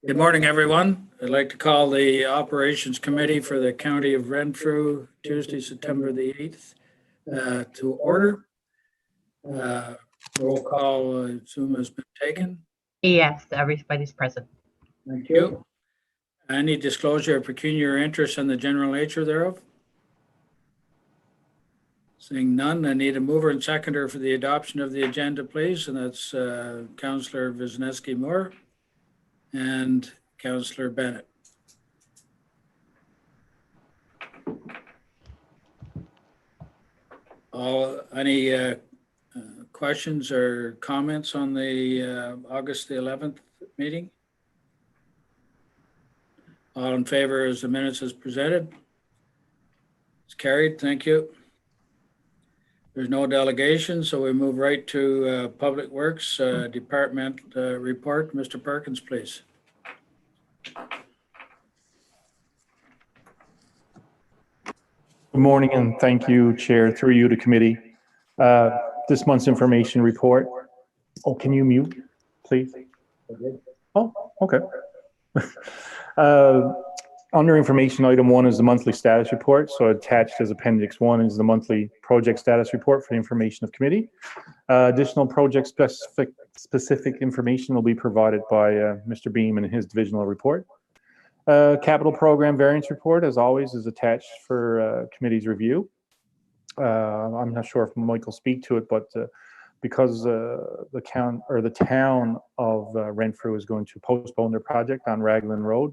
Good morning, everyone. I'd like to call the Operations Committee for the County of Renfrew, Tuesday, September the 8th, to order. Roll call, I assume, has been taken. Yes, everybody's present. Thank you. Any disclosure of pecuniary interest in the general nature thereof? Seeing none, I need a mover and seconder for the adoption of the agenda, please, and that's Councillor Wisniewski Moore and Councillor Bennett. Any questions or comments on the August the 11th meeting? All in favor as the minutes as presented? It's carried. Thank you. There's no delegation, so we move right to Public Works Department report. Mr. Perkins, please. Good morning, and thank you, Chair, through you to committee. This month's information report. Oh, can you mute, please? Oh, okay. Under information, item 1 is the monthly status report. So attached as appendix 1 is the monthly project status report for the information of committee. Additional project specific information will be provided by Mr. Beam in his divisional report. Capital program variance report, as always, is attached for committee's review. I'm not sure if Mike will speak to it, but because the town of Renfrew is going to postpone their project on Raglan Road,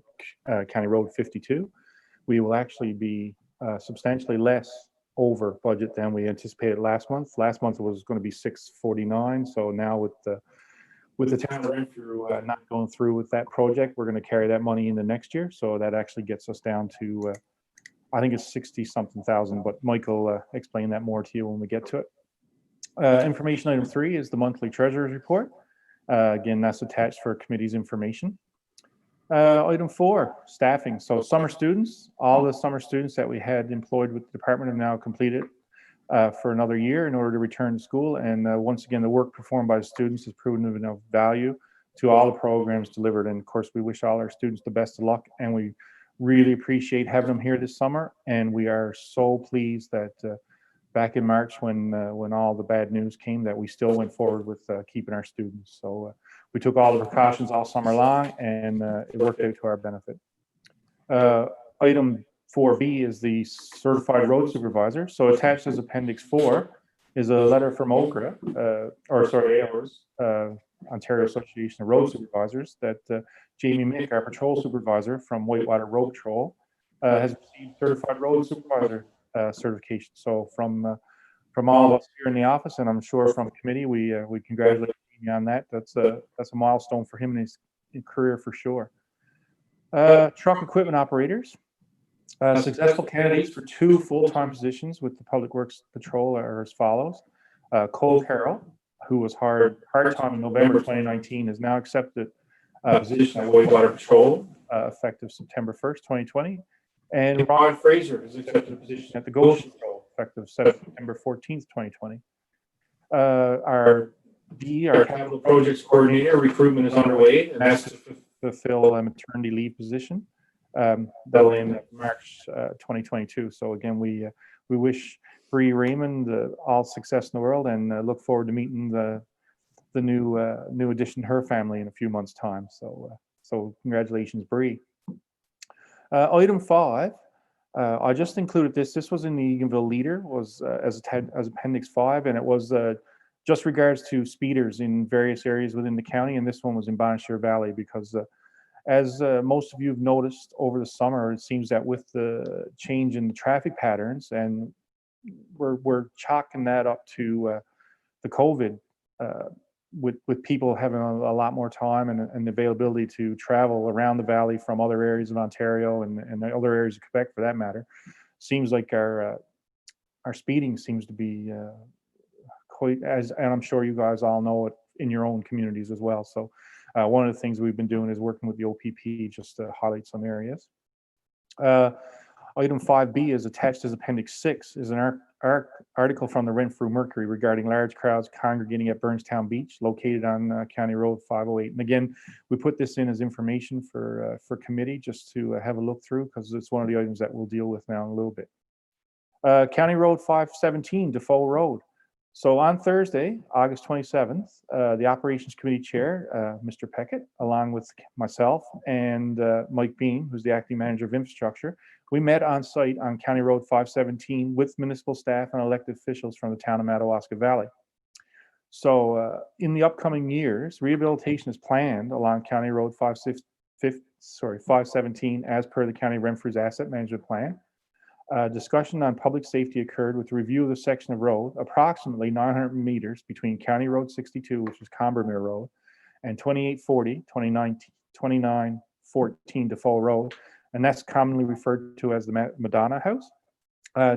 County Road 52, we will actually be substantially less over budget than we anticipated last month. Last month it was going to be 649, so now with the town of Renfrew not going through with that project, we're going to carry that money into next year. So that actually gets us down to, I think it's 60-something thousand, but Mike will explain that more to you when we get to it. Information item 3 is the monthly treasurer's report. Again, that's attached for committee's information. Item 4, staffing. So summer students, all the summer students that we had employed with the department have now completed for another year in order to return to school. And once again, the work performed by the students has proven of value to all the programs delivered. And of course, we wish all our students the best of luck, and we really appreciate having them here this summer. And we are so pleased that back in March, when all the bad news came, that we still went forward with keeping our students. So we took all the precautions all summer long, and it worked out to our benefit. Item 4B is the certified road supervisor. So attached as appendix 4 is a letter from OCRA, AORS, Ontario Association of Road Supervisors, that Jamie Mick, our patrol supervisor from Whitewater Road Patrol, has received certified road supervisor certification. So from all of us here in the office, and I'm sure from committee, we congratulate Jamie on that. That's a milestone for him in his career for sure. Truck equipment operators. Successful candidates for 2 full-time positions with the Public Works Patrol are as follows. Cole Carroll, who was hired part-time in November 2019, has now accepted a position at Whitewater Patrol effective September 1st, 2020. And Ron Fraser has accepted a position at the Goshen Patrol effective September 14th, 2020. Our capital projects coordinator recruitment is underway, and that's to fulfill a maternity leave position. That'll end March 2022. So again, we wish Bree Raymond all success in the world, and look forward to meeting the new addition to her family in a few months' time. So congratulations, Bree. Item 5, I just included this. This was in the Eganville Leader, was as appendix 5, and it was just regards to speeders in various areas within the county, and this one was in Bonnechere Valley because. As most of you have noticed over the summer, it seems that with the change in the traffic patterns, and we're chalking that up to the COVID, with people having a lot more time and availability to travel around the valley from other areas of Ontario and other areas of Quebec, for that matter. Seems like our speeding seems to be quite, and I'm sure you guys all know it in your own communities as well. So. One of the things we've been doing is working with the OPP just to highlight some areas. Item 5B is attached as appendix 6 is an article from the Renfrew Mercury regarding large crowds congregating at Burnstown Beach, located on County Road 508. And again, we put this in as information for committee just to have a look through, because it's one of the items that we'll deal with now in a little bit. County Road 517, Defoe Road. So on Thursday, August 27th, the Operations Committee Chair, Mr. Peckett, along with myself and Mike Bean, who's the Acting Manager of Infrastructure, we met on site on County Road 517 with municipal staff and elected officials from the town of Madawaska Valley. So in the upcoming years, rehabilitation is planned along County Road 517 as per the County Renfrew's Asset Management Plan. Discussion on public safety occurred with review of the section of road, approximately 900 meters between County Road 62, which is Combermere Road, and 2840, 2914 Defoe Road, and that's commonly referred to as the Madonna House,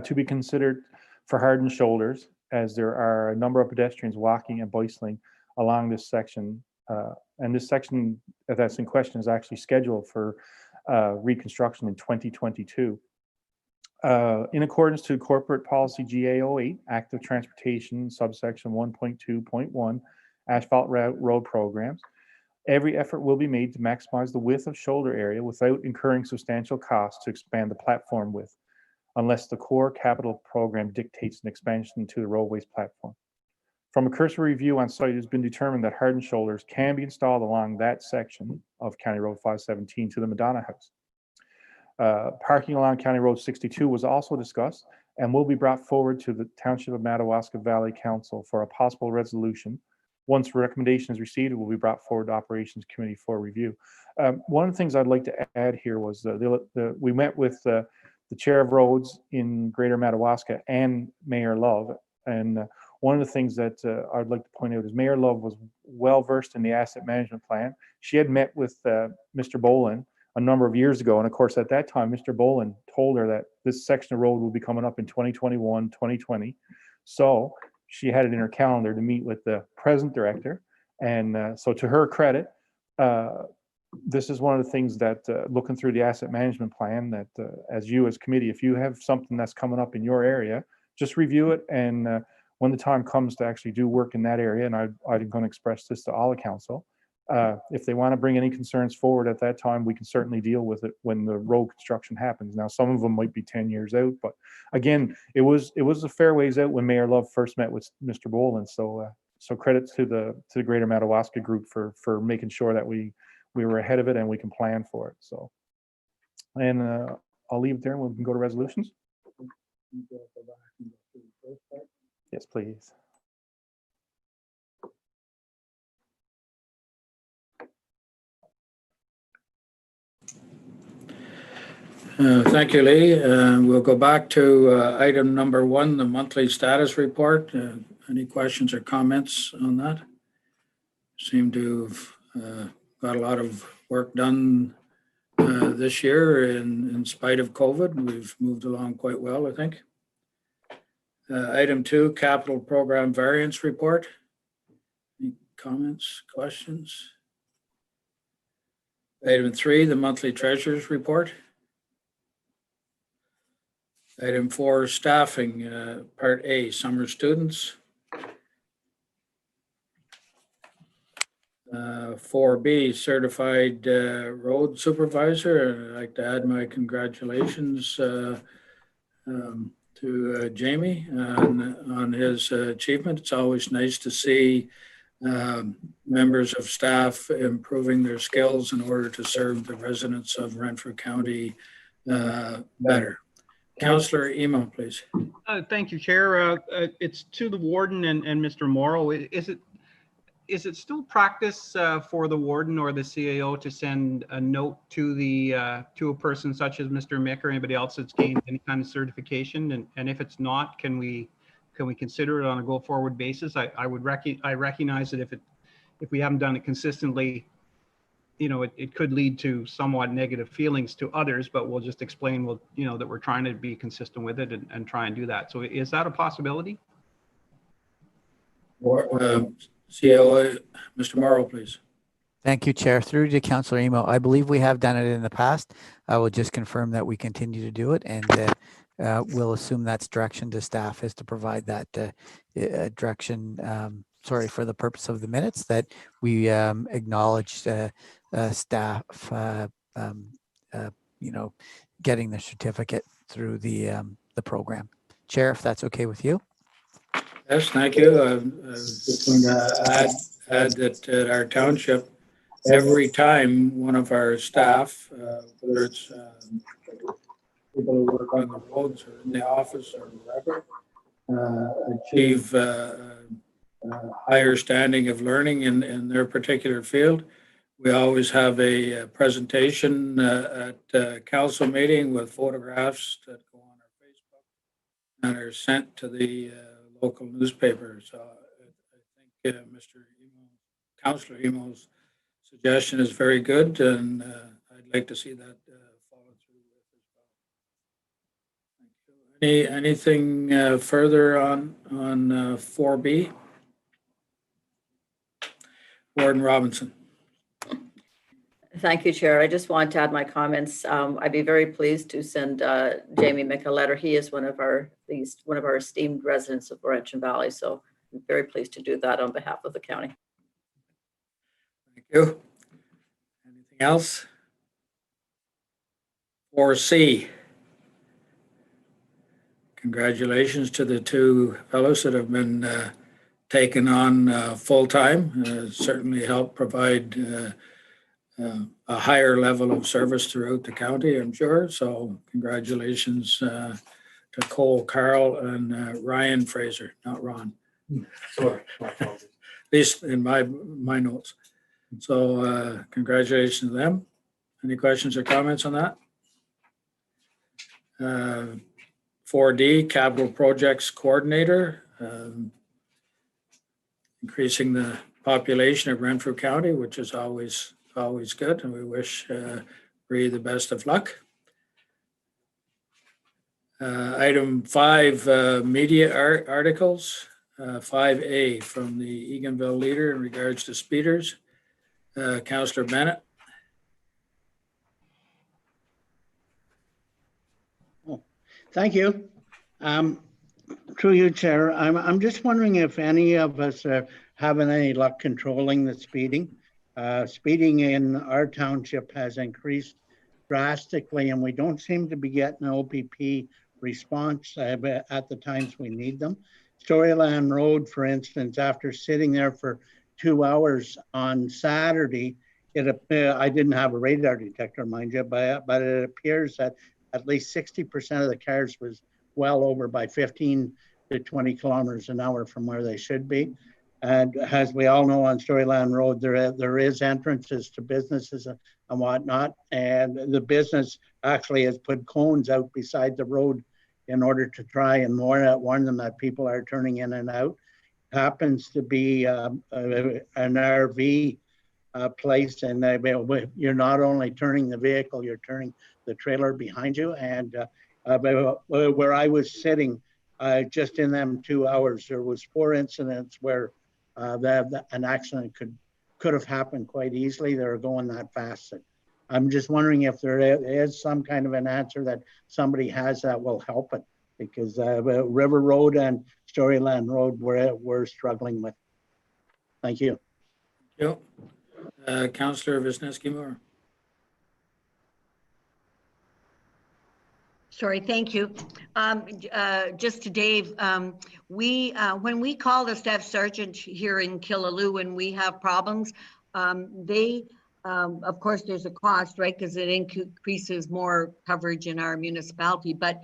to be considered for hardened shoulders, as there are a number of pedestrians walking and bicycling along this section. And this section that's in question is actually scheduled for reconstruction in 2022. In accordance to corporate policy GA08, active transportation subsection 1.2.1, asphalt road programs, every effort will be made to maximize the width of shoulder area without incurring substantial costs to expand the platform width, unless the core capital program dictates an expansion to the roadways platform. From a cursory review on site, it has been determined that hardened shoulders can be installed along that section of County Road 517 to the Madonna House. Parking along County Road 62 was also discussed and will be brought forward to the Township of Madawaska Valley Council for a possible resolution. Once a recommendation is received, it will be brought forward to Operations Committee for review. One of the things I'd like to add here was we met with the Chair of Roads in Greater Madawaska and Mayor Love, and one of the things that I'd like to point out is Mayor Love was well versed in the asset management plan. She had met with Mr. Boland a number of years ago. And of course, at that time, Mr. Boland told her that this section of road will be coming up in 2021, 2020. So she had it in her calendar to meet with the present director. And so to her credit, this is one of the things that looking through the asset management plan that as committee, if you have something that's coming up in your area, just review it. And when the time comes to actually do work in that area, and I'm going to express this to all the council, if they want to bring any concerns forward at that time, we can certainly deal with it when the road construction happens. Now, some of them might be 10 years out, but again, it was a fair ways out when Mayor Love first met with Mr. Boland. So credit to the Greater Madawaska group for making sure that we were ahead of it and we can plan for it. So, and I'll leave it there and we can go to resolutions. Yes, please. Thank you, Lee. We'll go back to item number 1, the monthly status report. Any questions or comments on that? Seem to have got a lot of work done this year in spite of COVID. We've moved along quite well, I think. Item 2, capital program variance report. Any comments, questions? Item 3, the monthly treasurer's report. Item 4, staffing, Part A, summer students. 4B, certified road supervisor. I'd like to add my congratulations to Jamie on his achievement. It's always nice to see members of staff improving their skills in order to serve the residents of Renfrew County better. Councillor Emo, please. Thank you, Chair. It's to the warden and Mr. Morrow. Is it still practice for the warden or the CAO to send a note to to a person such as Mr. Mick or anybody else that's gained any kind of certification? And if it's not, can we consider it on a go forward basis? I recognize that if we haven't done it consistently, it could lead to somewhat negative feelings to others, but we'll just explain, that we're trying to be consistent with it and try and do that. So is that a possibility? CAO, Mr. Morrow, please. Thank you, Chair. Through to Councillor Emo. I believe we have done it in the past. I will just confirm that we continue to do it. And we'll assume that's direction to staff, is to provide that direction, for the purpose of the minutes, that we acknowledge staff, getting the certificate through the program. Chair, if that's okay with you. Yes, thank you. Just going to add that at our township, every time one of our staff, whether it's people who work on the roads or in the office or wherever, achieve higher standing of learning in their particular field, we always have a presentation at council meeting with photographs that go on our Facebook and are sent to the local newspaper. So I think Councillor Emo's suggestion is very good, and I'd like to see that follow through with as well. Anything further on 4B? Warden Robinson. Thank you, Chair. I just want to add my comments. I'd be very pleased to send Jamie Mick a letter. He is one of our esteemed residents of Laurentian Valley, so I'm very pleased to do that on behalf of the county. Thank you. Anything else? 4C. Congratulations to the two fellows that have been taken on full-time. Certainly help provide a higher level of service throughout the county, I'm sure. So congratulations to Cole, Carl, and Ryan Fraser, not Ron. Sorry. At least in my notes. So congratulations to them. Any questions or comments on that? 4D, Capital Projects Coordinator, increasing the population of Renfrew County, which is always good, and we wish Bree the best of luck. Item 5, media articles. 5A from the Eganville Leader in regards to speeders. Councillor Bennett. Thank you. Through you, Chair, I'm just wondering if any of us are having any luck controlling the speeding. Speeding in our township has increased drastically, and we don't seem to be getting OPP response at the times we need them. Storyland Road, for instance, after sitting there for 2 hours on Saturday, I didn't have a radar detector, mind you, but it appears that at least 60% of the cars was well over by 15 to 20 kilometers an hour from where they should be. And as we all know, on Storyland Road, there is entrances to businesses and whatnot. And the business actually has put cones out beside the road in order to try and warn them that people are turning in and out. Happens to be an RV place, and you're not only turning the vehicle, you're turning the trailer behind you. And where I was sitting, just in them 2 hours, there was 4 incidents where an accident could have happened quite easily. They were going that fast. I'm just wondering if there is some kind of an answer that somebody has that will help it, because River Road and Storyland Road we're struggling with. Thank you. Thank you. Councillor Wisniewski-Moore. Sorry, thank you. Just to Dave, when we call the staff sergeant here in Killaloe and we have problems, of course, there's a cost, right? Because it increases more coverage in our municipality. But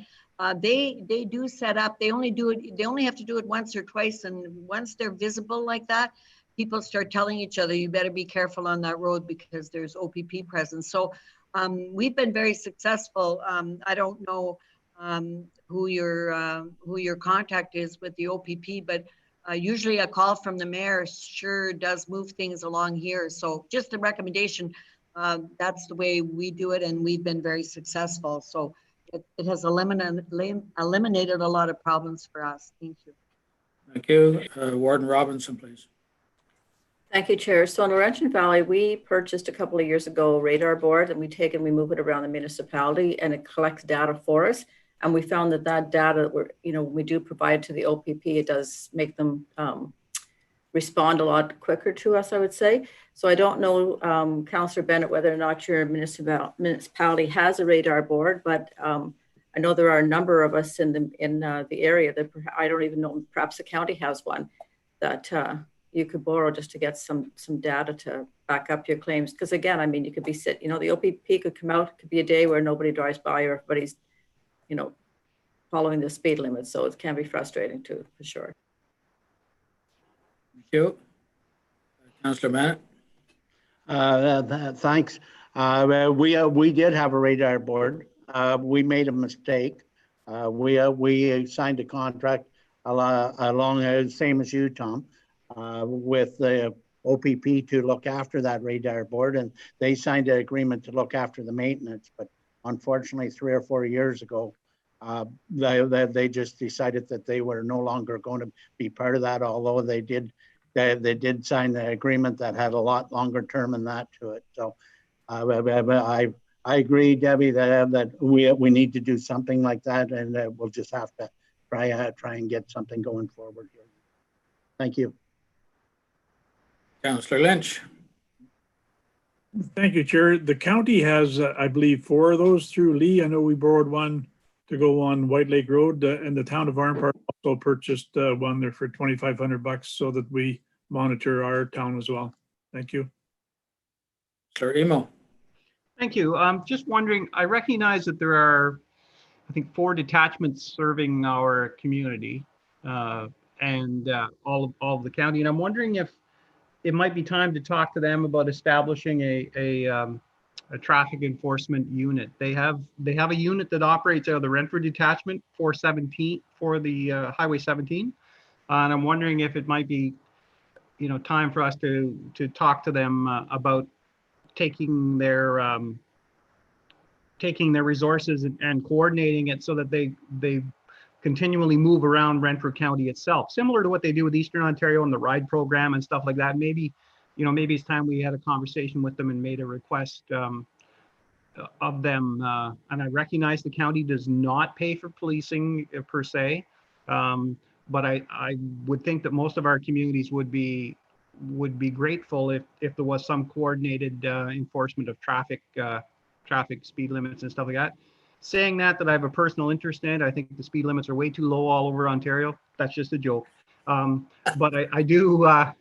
they do set up. They only have to do it once or twice, and once they're visible like that, people start telling each other, "You better be careful on that road because there's OPP presence." So we've been very successful. I don't know who your contact is with the OPP, but usually a call from the mayor sure does move things along here. So just a recommendation, that's the way we do it, and we've been very successful. So it has eliminated a lot of problems for us. Thank you. Thank you. Warden Robinson, please. Thank you, Chair. So in Laurentian Valley, we purchased a couple of years ago a radar board, and we move it around the municipality, and it collects data for us. And we found that that data, when we do provide to the OPP, it does make them respond a lot quicker to us, I would say. So I don't know, Councillor Bennett, whether or not your municipality has a radar board, but I know there are a number of us in the area that I don't even know, perhaps the county has one that you could borrow just to get some data to back up your claims. Because again, I mean, you could be the OPP could come out, it could be a day where nobody drives by or everybody's, following the speed limit. So it can be frustrating too, for sure. Thank you. Councillor Bennett. Thanks. We did have a radar board. We made a mistake. We signed a contract along the same as you, Tom, with the OPP to look after that radar board, and they signed an agreement to look after the maintenance. But unfortunately, 3 or 4 years ago, they just decided that they were no longer going to be part of that, although they did sign the agreement that had a lot longer term than that to it. So I agree, Debbie, that we need to do something like that, and we'll just have to try and get something going forward here. Thank you. Councillor Lynch. Thank you, Chair. The county has, I believe, 4 of those through Lee. I know we borrowed one to go on White Lake Road, and the town of Arnpark also purchased one there for $2,500 so that we monitor our town as well. Thank you. Sir Emo. Thank you. Just wondering, I recognize that there are, I think, 4 detachments serving our community and all of the county. And I'm wondering if it might be time to talk to them about establishing a traffic enforcement unit. They have a unit that operates out of the Renfrew detachment 417 for the Highway 17. And I'm wondering if it might be, time for us to talk to them about taking their resources and coordinating it so that they continually move around Renfrew County itself, similar to what they do with Eastern Ontario and the RIDE program and stuff like that. Maybe it's time we had a conversation with them and made a request of them. And I recognize the county does not pay for policing per se, but I would think that most of our communities would be grateful if there was some coordinated enforcement of traffic speed limits and stuff like that. Saying that I have a personal interest in, I think the speed limits are way too low all over Ontario. That's just a joke. But I do I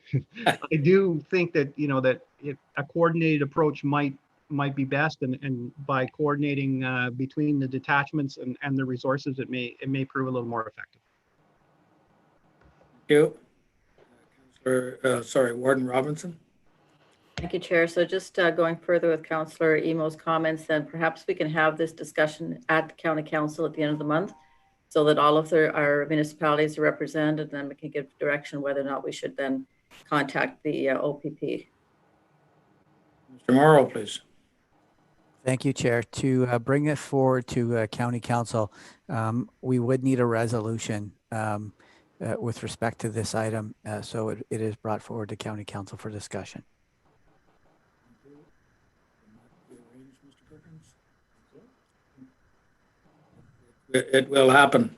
do think that that a coordinated approach might be best, and by coordinating between the detachments and the resources, it may prove a little more effective. Thank you. Warden Robinson. Thank you, Chair. So just going further with Councillor Emo's comments, then perhaps we can have this discussion at the County Council at the end of the month so that all of our municipalities are represented, and then we can give direction whether or not we should then contact the OPP. Mr. Morrow, please. Thank you, Chair. To bring it forward to County Council, we would need a resolution with respect to this item. So it is brought forward to County Council for discussion. It will happen.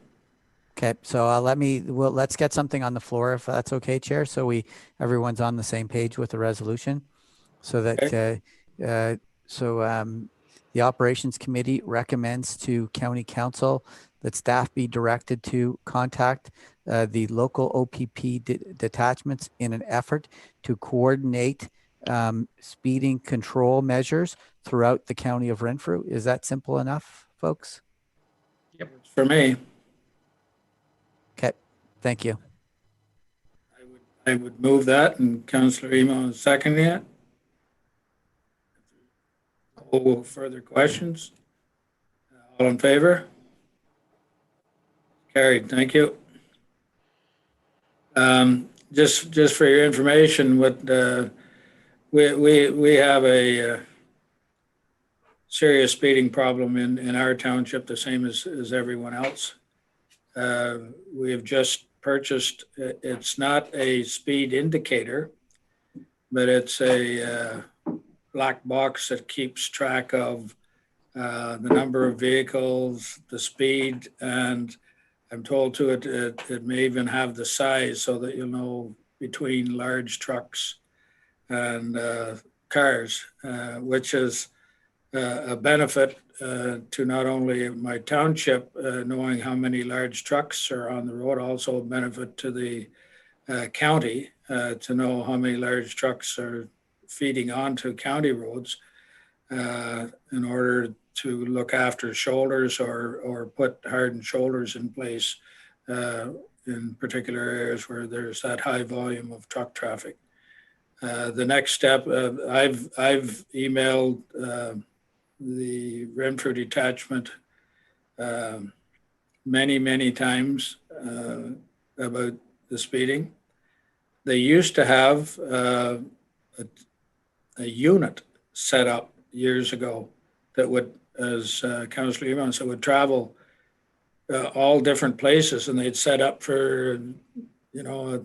Okay, so let's get something on the floor if that's okay, Chair. So everyone's on the same page with the resolution, so that Okay. The Operations Committee recommends to County Council that staff be directed to contact the local OPP detachments in an effort to coordinate speeding control measures throughout the county of Renfrew. Is that simple enough, folks? For me, Okay, thank you. I would move that, and Councillor Emo is seconding it. No further questions? All in favor? Carried. Thank you. Just for your information, we have a serious speeding problem in our township, the same as everyone else. We have just purchased, it's not a speed indicator, but it's a black box that keeps track of the number of vehicles, the speed, and I'm told too, it may even have the size so that you'll know between large trucks and cars, which is a benefit to not only my township, knowing how many large trucks are on the road, also a benefit to the county to know how many large trucks are feeding onto county roads in order to look after shoulders or put hardened shoulders in place in particular areas where there's that high volume of truck traffic. The next step, I've emailed the Renfrew detachment many times about the speeding. They used to have a unit set up years ago that would, as Councillor Evans said, would travel all different places, and they'd set up for, you know,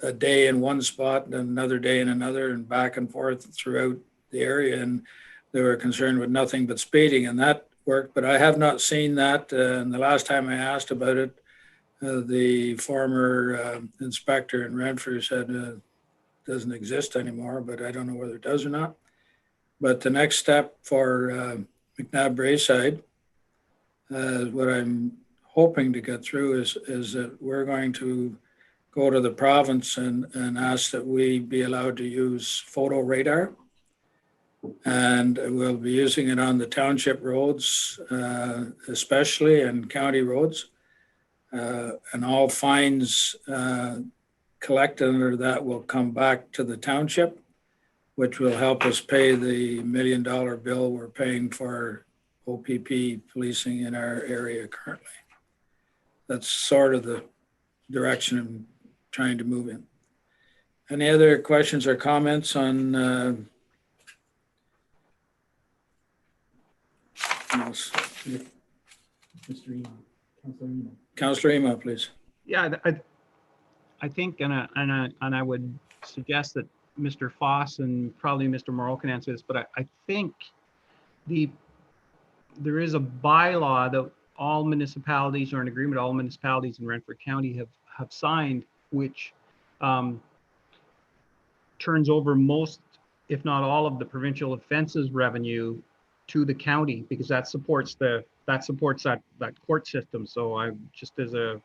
a day in one spot and another day in another, and back and forth throughout the area. And they were concerned with nothing but speeding, and that worked. But I have not seen that. And the last time I asked about it, the former inspector in Renfrew said it doesn't exist anymore, but I don't know whether it does or not. But the next step for McNabb Braeside, what I'm hoping to get through is that we're going to go to the province and ask that we be allowed to use photo radar. And we'll be using it on the township roads, especially, and county roads. And all fines collected under that will come back to the township, which will help us pay the $1 million bill we're paying for OPP policing in our area currently. That's sort of the direction I'm trying to move in. Any other questions or comments on Councillor Ema, please. Yeah, I think, and I would suggest that Mr. Foss and probably Mr. Morrow can answer this, but I think there is a bylaw that all municipalities, or an agreement all municipalities in Renfrew County have signed, which turns over most, if not all, of the provincial offenses revenue to the county, because that supports that court system. So I just, as a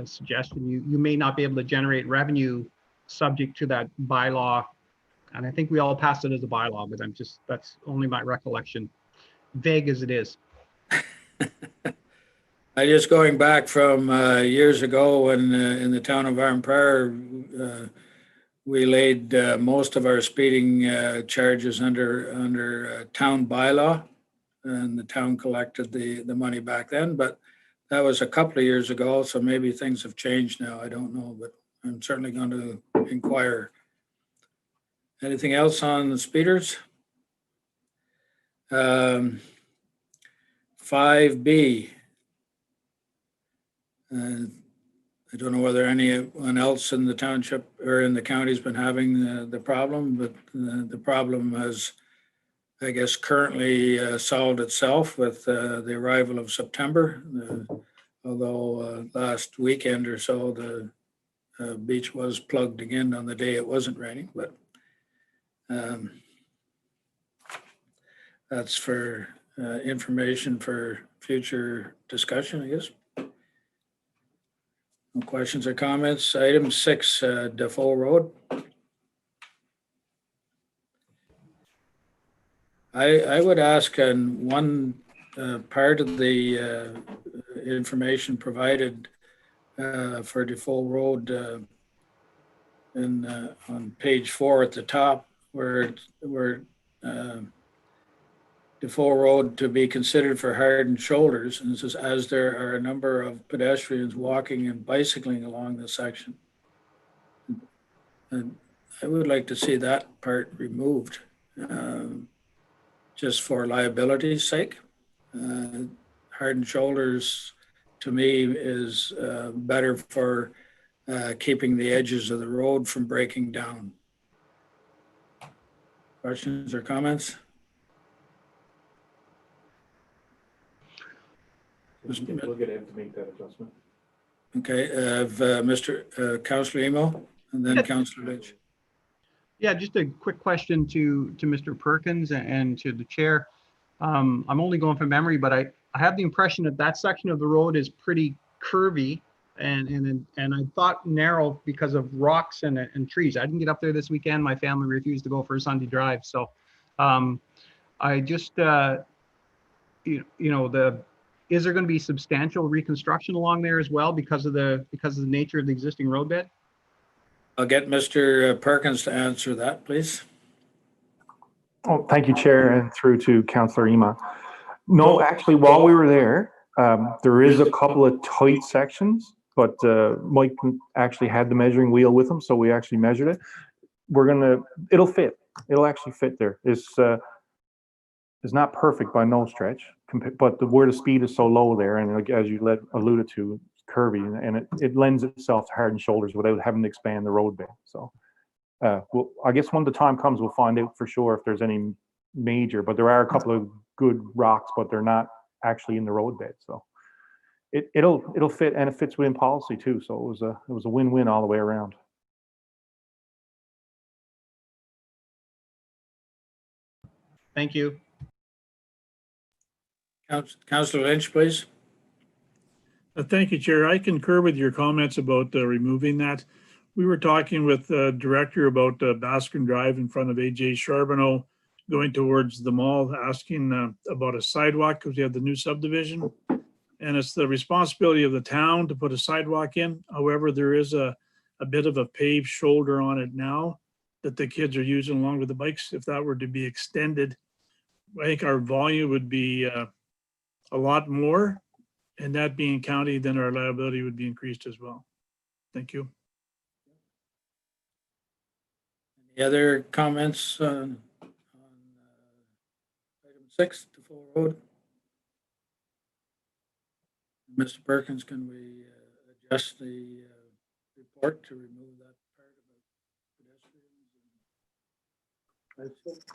suggestion, you may not be able to generate revenue subject to that bylaw. And I think we all passed it as a bylaw, but that's only my recollection, vague as it is. I just going back from years ago when in the town of Arnprior, we laid most of our speeding charges under town bylaw, and the town collected the money back then. But that was a couple of years ago, so maybe things have changed now. I don't know, but I'm certainly going to inquire. Anything else on the speeders? 5B. I don't know whether anyone else in the township or in the county has been having the problem, but the problem has, I guess, currently solved itself with the arrival of September. Although last weekend or so, the beach was plugged again on the day it wasn't raining, but that's for information for future discussion, I guess. No questions or comments. Item 6, Defoe Road. I would ask on one part of the information provided for Defoe Road on page 4 at the top, where Defoe Road to be considered for hardened shoulders, and this is as there are a number of pedestrians walking and bicycling along the section. And I would like to see that part removed, just for liability's sake. Hardened shoulders, to me, is better for keeping the edges of the road from breaking down. Questions or comments? We'll get him to make that adjustment. Okay, Councillor Emo and then Councillor Lynch. Yeah, just a quick question to Mr. Perkins and to the chair. I'm only going from memory, but I have the impression that that section of the road is pretty curvy and I thought narrow because of rocks and trees. I didn't get up there this weekend. My family refused to go for a Sunday drive. So I just, is there going to be substantial reconstruction along there as well because of the nature of the existing roadbed? I'll get Mr. Perkins to answer that, please. Oh, thank you, Chair, and through to Councillor Ema. No, actually, while we were there, there is a couple of tight sections, but Mike actually had the measuring wheel with him, so we actually measured it. It'll fit. It'll actually fit there. It's not perfect by no stretch, but where the speed is so low there, and as you alluded to, it's curvy, and it lends itself to hardened shoulders without having to expand the roadbed. So, well, I guess when the time comes, we'll find out for sure if there's any major, but there are a couple of good rocks, but they're not actually in the roadbed. So it'll fit, and it fits within policy too. So it was a win-win all the way around. Thank you. Councillor Lynch, please. Thank you, Chair. I concur with your comments about removing that. We were talking with the director about Baskin Drive in front of AJ Charbonneau going towards the mall, asking about a sidewalk because we have the new subdivision. And it's the responsibility of the town to put a sidewalk in. However, there is a bit of a paved shoulder on it now that the kids are using along with the bikes. If that were to be extended, I think our volume would be a lot more, and that being county, then our liability would be increased as well. Thank you. Any other comments on item 6, the full road? Mr. Perkins, can we adjust the report to remove that part about pedestrians?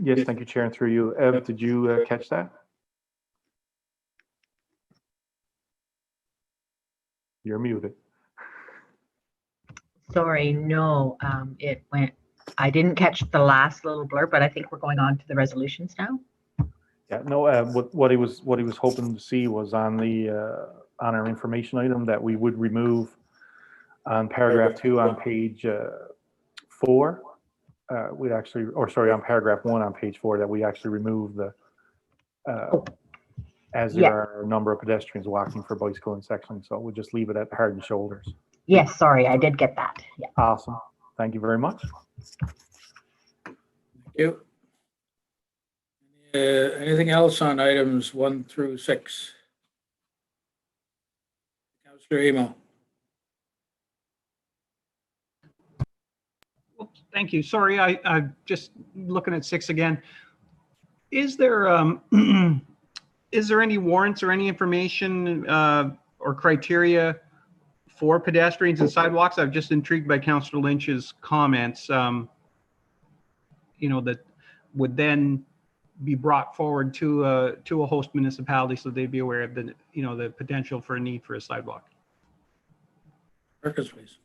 Yes, thank you, Chair, and through you. Ev, did you catch that? You're muted. Sorry, no, it went, I didn't catch the last little blurb, but I think we're going on to the resolutions now. Yeah, no. What he was hoping to see was on our information item that we would remove on paragraph 2 on page 4. We'd actually, or sorry, on paragraph 1 on page 4, that we actually remove the as there are a number of pedestrians walking for bicycle and cycling. So we'll just leave it at hardened shoulders. Yes, sorry, I did get that. Yeah. Awesome. Thank you very much. Thank you. Anything else on items 1 through 6? Councillor Emo. Oops, thank you. Sorry, I'm just looking at 6 again. Is there is there any warrants or any information or criteria for pedestrians and sidewalks? I'm just intrigued by Councillor Lynch's comments. That would then be brought forward to a host municipality so they'd be aware of the potential for a need for a sidewalk. Perkins, please.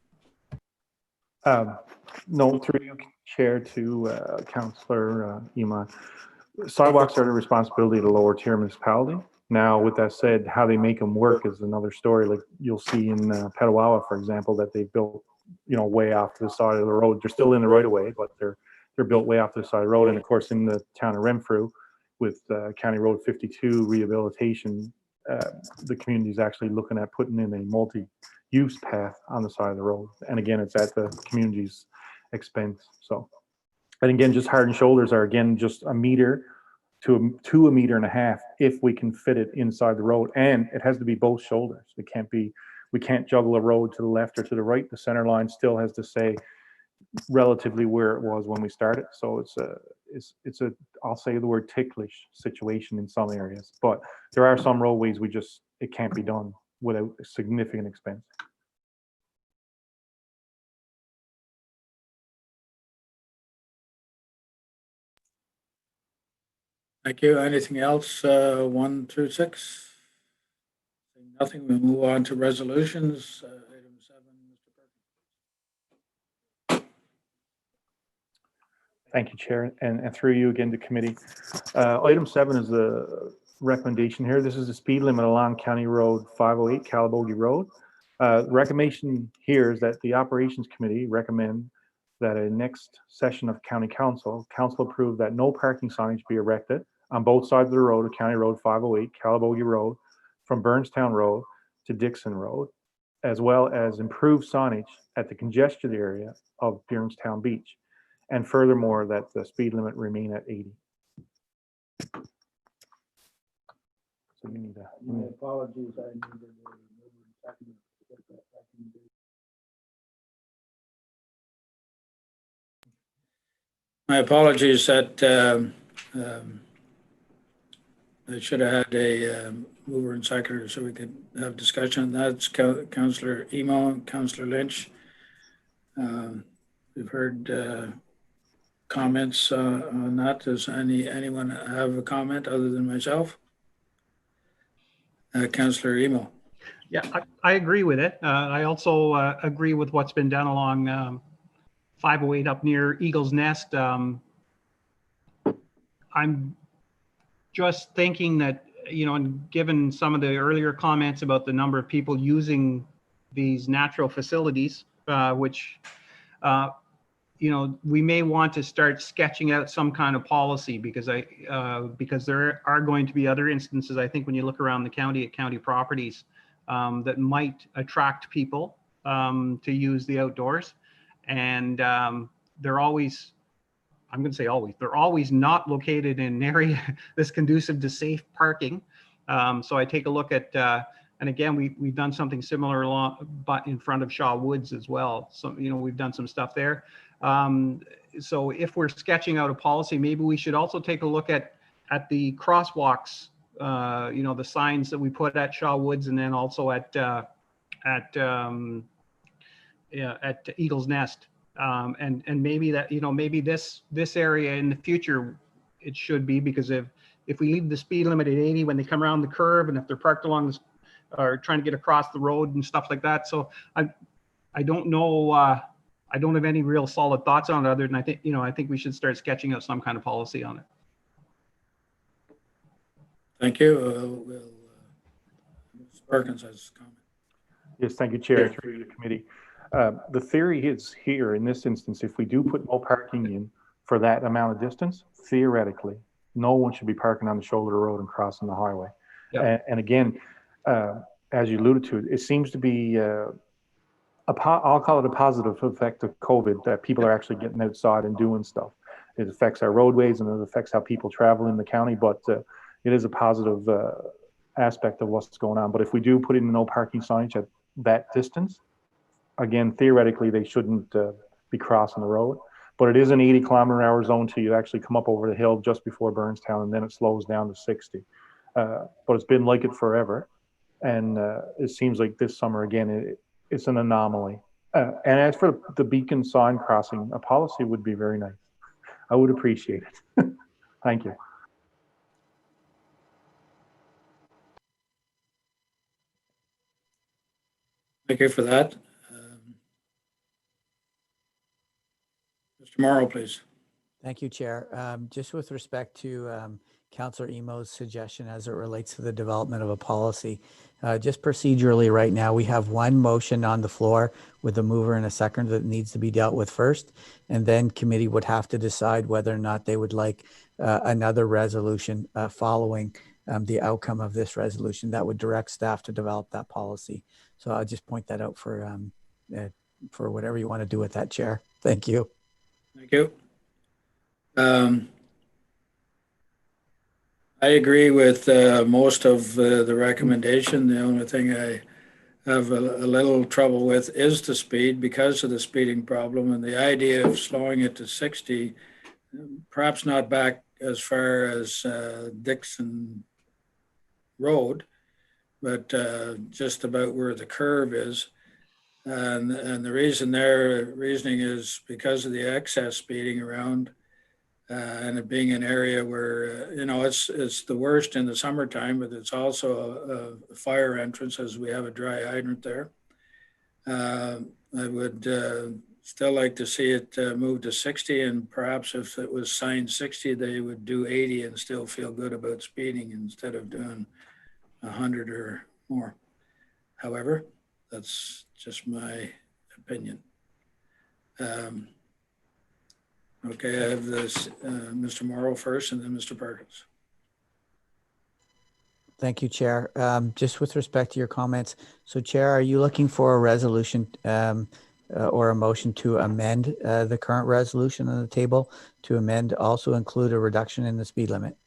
No, through you, Chair, to Councillor Iman. Sidewalks are the responsibility of the lower tier municipality. Now, with that said, how they make them work is another story. Like you'll see in Petawawa, for example, that they built, way off to the side of the road. They're still in the right of way, but they're built way off to the side of the road. And of course, in the town of Renfrew, with County Road 52 rehabilitation, the community is actually looking at putting in a multi-use path on the side of the road. And again, it's at the community's expense. So, and again, just hardened shoulders are again just a meter to a meter and a half if we can fit it inside the road, and it has to be both shoulders. It can't be, we can't juggle a road to the left or to the right. The center line still has to stay relatively where it was when we started. So it's a I'll say the word ticklish situation in some areas, but there are some roadways it can't be done without significant expense. Thank you. Anything else, 1 through 6? Nothing, we move on to resolutions. Item 7, Mr. Perkins. Thank you, Chair, and through you again to committee. Item 7 is the recommendation here. This is the speed limit along County Road 508, Calabogie Road. Recommendation here is that the Operations Committee recommend that a next session of County Council approve that no parking signage be erected on both sides of the road of County Road 508, Calabogie Road, from Burnstown Road to Dixon Road, as well as improve signage at the congested area of Burnstown Beach. And furthermore, that the speed limit remain at 80. So you need My apologies, I needed a second to get that recommendation. My apologies that I should have had a mover and seconder so we could have discussion. That's Councillor Emo and Councillor Lynch. We've heard comments on that. Does anyone have a comment other than myself? Councillor Emo. Yeah, I agree with it. I also agree with what's been done along 508 up near Eagle's Nest. I'm just thinking that, you know, and given some of the earlier comments about the number of people using these natural facilities, which, you know, we may want to start sketching out some kind of policy because because there are going to be other instances, I think, when you look around the county at county properties that might attract people to use the outdoors. And they're always, I'm going to say always, they're always not located in an area that's conducive to safe parking. So I take a look at, and again, we've done something similar along, but in front of Shaw Woods as well. So, you know, we've done some stuff there. So if we're sketching out a policy, maybe we should also take a look at the crosswalks, you know, the signs that we put at Shaw Woods and then also at Eagle's Nest. And maybe that, you know, maybe this area in the future, it should be, because if we leave the speed limit at 80 when they come around the curve, and if they're parked along this, or trying to get across the road and stuff like that. So I don't know, I don't have any real solid thoughts on it other than I think, you know, I think we should start sketching out some kind of policy on it. Thank you. Mr. Perkins has a comment. Yes, thank you, Chair, through the committee. The theory is here in this instance, if we do put no parking in for that amount of distance, theoretically, no one should be parking on the shoulder of the road and crossing the highway. Yep. And again, as you alluded to, it seems to be I'll call it a positive effect of COVID, that people are actually getting outside and doing stuff. It affects our roadways and it affects how people travel in the county, but it is a positive aspect of what's going on. But if we do put in no parking signage at that distance, again, theoretically, they shouldn't be crossing the road. But it is an 80-kilometer-hour zone till you actually come up over the hill just before Burnstown, and then it slows down to 60. But it's been like it forever. And it seems like this summer, again, it's an anomaly. And as for the beacon sign crossing, a policy would be very nice. I would appreciate it. Thank you. Thank you for that. Mr. Morrow, please. Thank you, Chair. Just with respect to Councillor Emo's suggestion as it relates to the development of a policy, just procedurally right now, we have one motion on the floor with a mover and a second that needs to be dealt with first, and then committee would have to decide whether or not they would like another resolution following the outcome of this resolution that would direct staff to develop that policy. So I'll just point that out for whatever you want to do with that, Chair. Thank you. Thank you. I agree with most of the recommendation. The only thing I have a little trouble with is the speed because of the speeding problem, and the idea of slowing it to 60, perhaps not back as far as Dixon Road, but just about where the curve is. And the reasoning is because of the excess speeding around. and it being an area where, it's the worst in the summertime, but it's also a fire entrance as we have a dry hydrant there. I would still like to see it move to 60, and perhaps if it was signed 60, they would do 80 and still feel good about speeding instead of doing 100 or more. However, that's just my opinion. Okay, I have this Mr. Morrow first and then Mr. Perkins. Thank you, Chair. Just with respect to your comments, so Chair, are you looking for a resolution or a motion to amend the current resolution on the table to amend also include a reduction in the speed limit?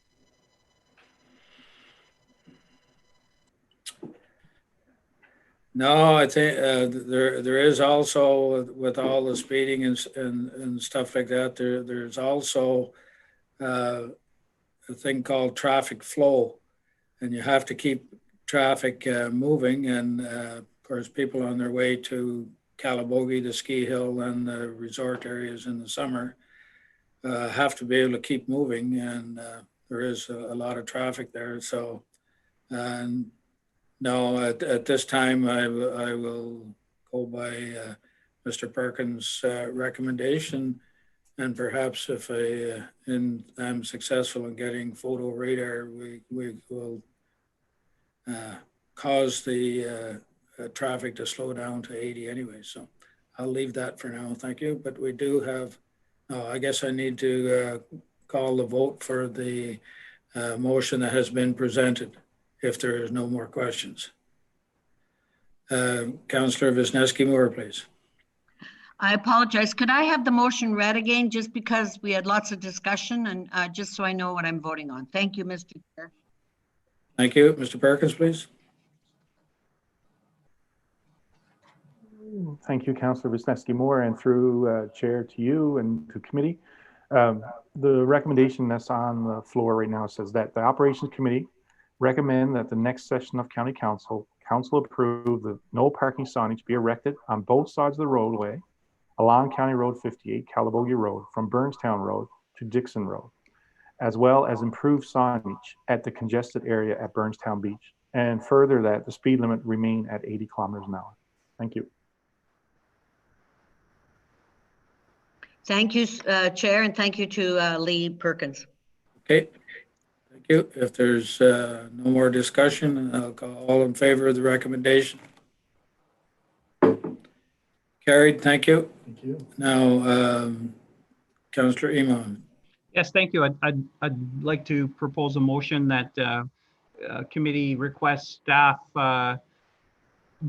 No, I think there is also, with all the speeding and stuff like that, there's also a thing called traffic flow, and you have to keep traffic moving. And of course, people on their way to Calabogie, the ski hill, and the resort areas in the summer have to be able to keep moving, and there is a lot of traffic there. So, and no, at this time, I will go by Mr. Perkins' recommendation, and perhaps if I'm successful in getting photo radar, we will cause the traffic to slow down to 80 anyway. So I'll leave that for now. Thank you. But we do have, I guess I need to call the vote for the motion that has been presented, if there is no more questions. Councillor Wisniewski-Moore, please. I apologize. Could I have the motion read again, just because we had lots of discussion, and just so I know what I'm voting on? Thank you, Mr. Chair. Thank you. Mr. Perkins, please. Thank you, Councillor Wisniewski-Moore, and through Chair to you and to committee. The recommendation that's on the floor right now says that the Operations Committee recommend that the next session of County Council approve the no parking signage be erected on both sides of the roadway along County Road 58, Calabogie Road, from Burnstown Road to Dixon Road, as well as improve signage at the congested area at Burnstown Beach, and further that the speed limit remain at 80 kilometers an hour. Thank you. Thank you, Chair, and thank you to Lee Perkins. Okay. Thank you. If there's no more discussion, I'll call all in favor of the recommendation. Carried. Thank you. Thank you. Now, Councillor Iman. Yes, thank you. I'd like to propose a motion that committee requests staff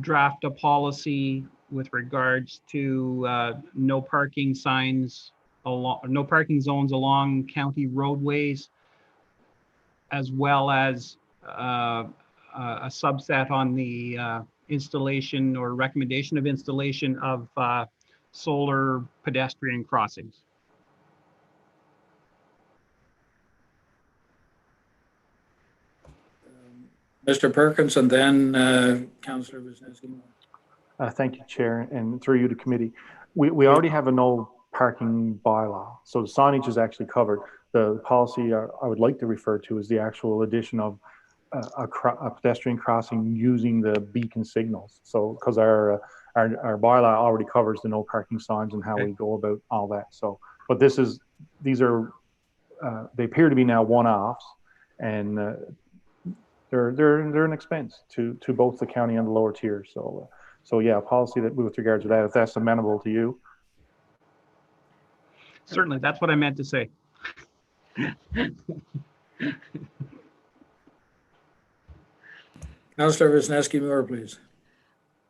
draft a policy with regards to no parking signs no parking zones along county roadways, as well as a subset on the installation or recommendation of installation of solar pedestrian crossings. Mr. Perkins, and then Councillor Wisniewski. Thank you, Chair, and through you to committee. We already have a no parking bylaw, so the signage is actually covered. The policy I would like to refer to is the actual addition of a pedestrian crossing using the beacon signals. So, because our bylaw already covers the no parking signs and how we go about all that. So, but these are they appear to be now one-offs, and they're an expense to both the county and the lower tiers. So yeah, a policy that with regards to that, if that's amenable to you. Certainly, that's what I meant to say. Councillor Wisniewski-Moore, please.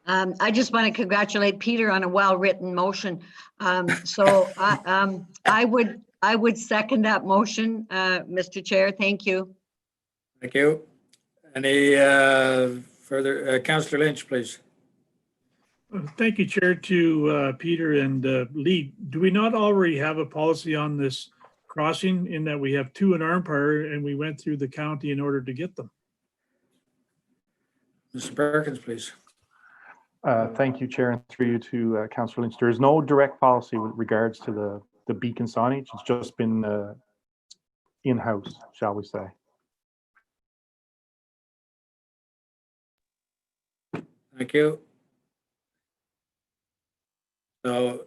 I just want to congratulate Peter on a well-written motion. So I would second that motion, Mr. Chair. Thank you. Thank you. Any further? Councillor Lynch, please. Thank you, Chair, to Peter and Lee. Do we not already have a policy on this crossing, in that we have two in Armpire and we went through the county in order to get them? Mr. Perkins, please. Thank you, Chair, and through you to Councillor Lynch. There is no direct policy with regards to the beacon signage. It's just been in-house, shall we say. Thank you. So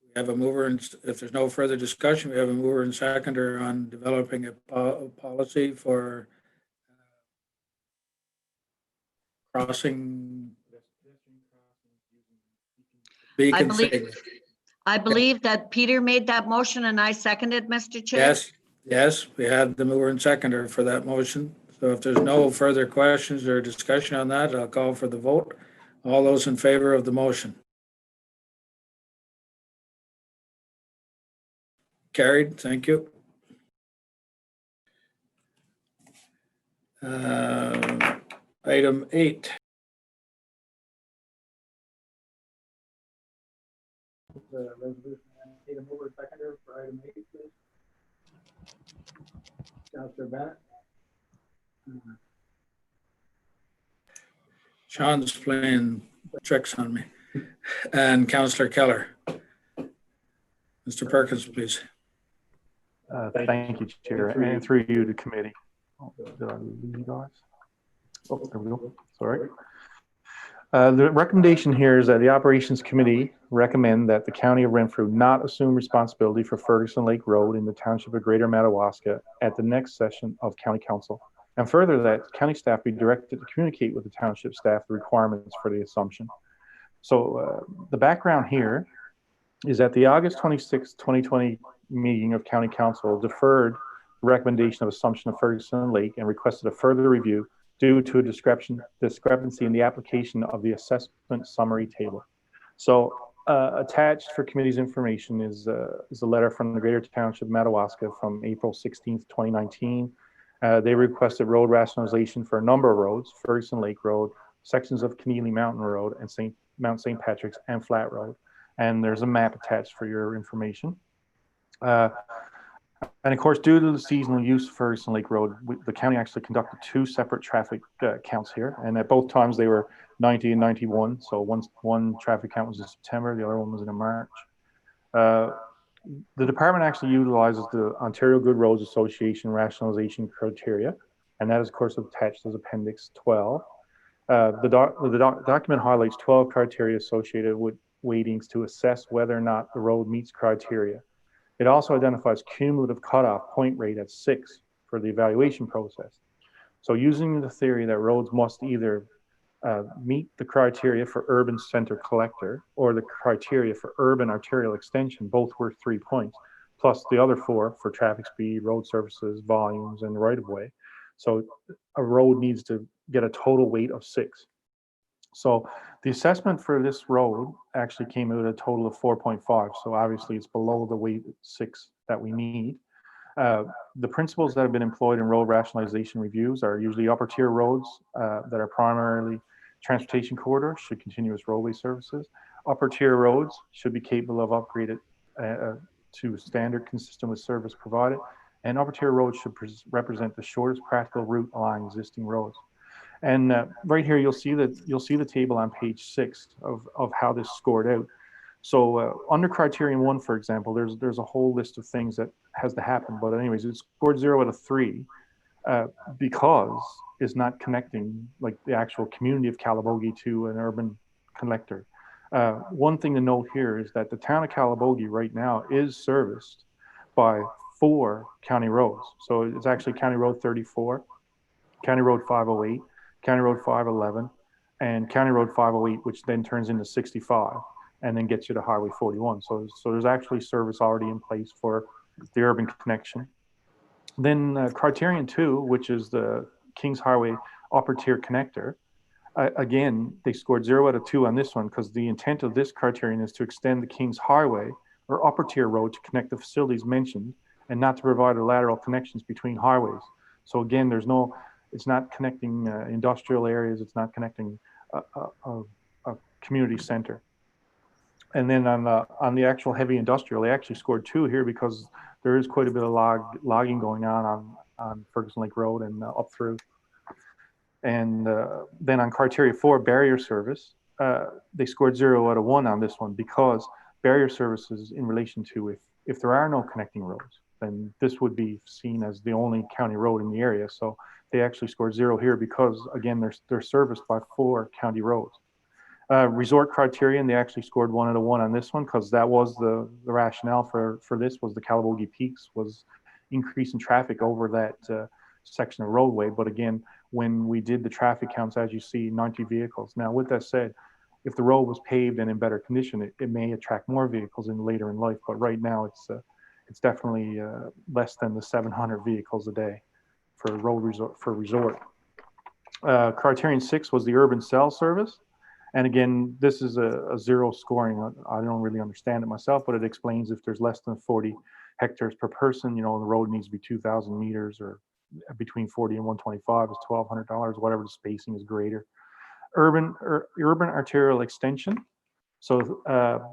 we have a mover, and if there's no further discussion, we have a mover and seconder on developing a policy for crossing beacon signals. I believe that Peter made that motion and I seconded, Mr. Chair. Yes, yes, we had the mover and seconder for that motion. So if there's no further questions or discussion on that, I'll call for the vote. All those in favor of the motion? Carried, thank you. Item 8. The resolution, need a mover and seconder for item 8, please. Councillor Bennett. Sean's playing tricks on me. And Councillor Keller. Mr. Perkins, please. Thank you, Chair, and through you to committee. Oh, did I lose you guys? Oh, there we go. Sorry. The recommendation here is that the Operations Committee recommend that the County of Renfrew not assume responsibility for Ferguson Lake Road in the Township of Greater Madawaska at the next session of County Council, and further that county staff be directed to communicate with the Township staff the requirements for the assumption. So the background here is that the August 26, 2020 meeting of County Council deferred the recommendation of assumption of Ferguson Lake and requested a further review due to a discrepancy in the application of the assessment summary table. So attached for committee's information is a letter from the Greater Township of Madawaska from April 16th, 2019. They requested road rationalization for a number of roads: Ferguson Lake Road, sections of Keneally Mountain Road, and Mount St. Patrick's and Flat Road. And there's a map attached for your information. And of course, due to the seasonal use of Ferguson Lake Road, the county actually conducted 2 separate traffic counts here. And at both times they were 90 and 91. So one traffic count was in September, the other one was in March. The department actually utilizes the Ontario Good Roads Association rationalization criteria. And that is of course attached as Appendix 12. The document highlights 12 criteria associated with weightings to assess whether or not the road meets criteria. It also identifies cumulative cutoff point rate at 6 for the evaluation process. So using the theory that roads must either meet the criteria for urban center collector or the criteria for urban arterial extension, both worth 3 points, plus the other 4 for traffic speed, road surfaces, volumes, and right of way. So a road needs to get a total weight of 6. So the assessment for this road actually came out at a total of 4.5. So obviously it's below the weight 6 that we need. The principles that have been employed in road rationalization reviews are usually upper tier roads that are primarily transportation corridors should continue as roadway services. Upper tier roads should be capable of upgraded to standard consistent with service provided. And upper tier roads should represent the shortest practical route along existing roads. And right here, you'll see the table on page 6 of how this scored out. So under criterion 1, for example, there's a whole list of things that has to happen. But anyways, it scored 0 out of 3 because it's not connecting like the actual community of Calabogie to an urban collector. One thing to note here is that the town of Calabogie right now is serviced by 4 county roads. So it's actually County Road 34, County Road 508, County Road 511, and County Road 508, which then turns into 65 and then gets you to Highway 41. So there's actually service already in place for the urban connection. Then criterion 2, which is the Kings Highway upper tier connector. Again, they scored 0 out of 2 on this one because the intent of this criterion is to extend the Kings Highway or upper tier road to connect the facilities mentioned and not to provide lateral connections between highways. So again, it's not connecting industrial areas. It's not connecting a community center. And then on the actual heavy industrial, they actually scored 2 here because there is quite a bit of logging going on Ferguson Lake Road and up through. And then on criteria 4, barrier service, they scored 0 out of 1 on this one because barrier services in relation to if there are no connecting roads. then this would be seen as the only county road in the area. So they actually scored 0 here because, again, they're serviced by 4 county roads. Resort criterion, they actually scored 1 out of 1 on this one because that was the rationale for this was the Calabogie Peaks was increase in traffic over that section of roadway. But again, when we did the traffic counts, as you see, 90 vehicles. Now, with that said, if the road was paved and in better condition, it may attract more vehicles in later in life. But right now, it's definitely less than the 700 vehicles a day for resort. Criterion 6 was the urban cell service. And again, this is a 0 scoring. I don't really understand it myself, but it explains if there's less than 40 hectares per person, the road needs to be 2,000 meters, or between 40 and 125 is $1,200, whatever the spacing is greater. Urban arterial extension. So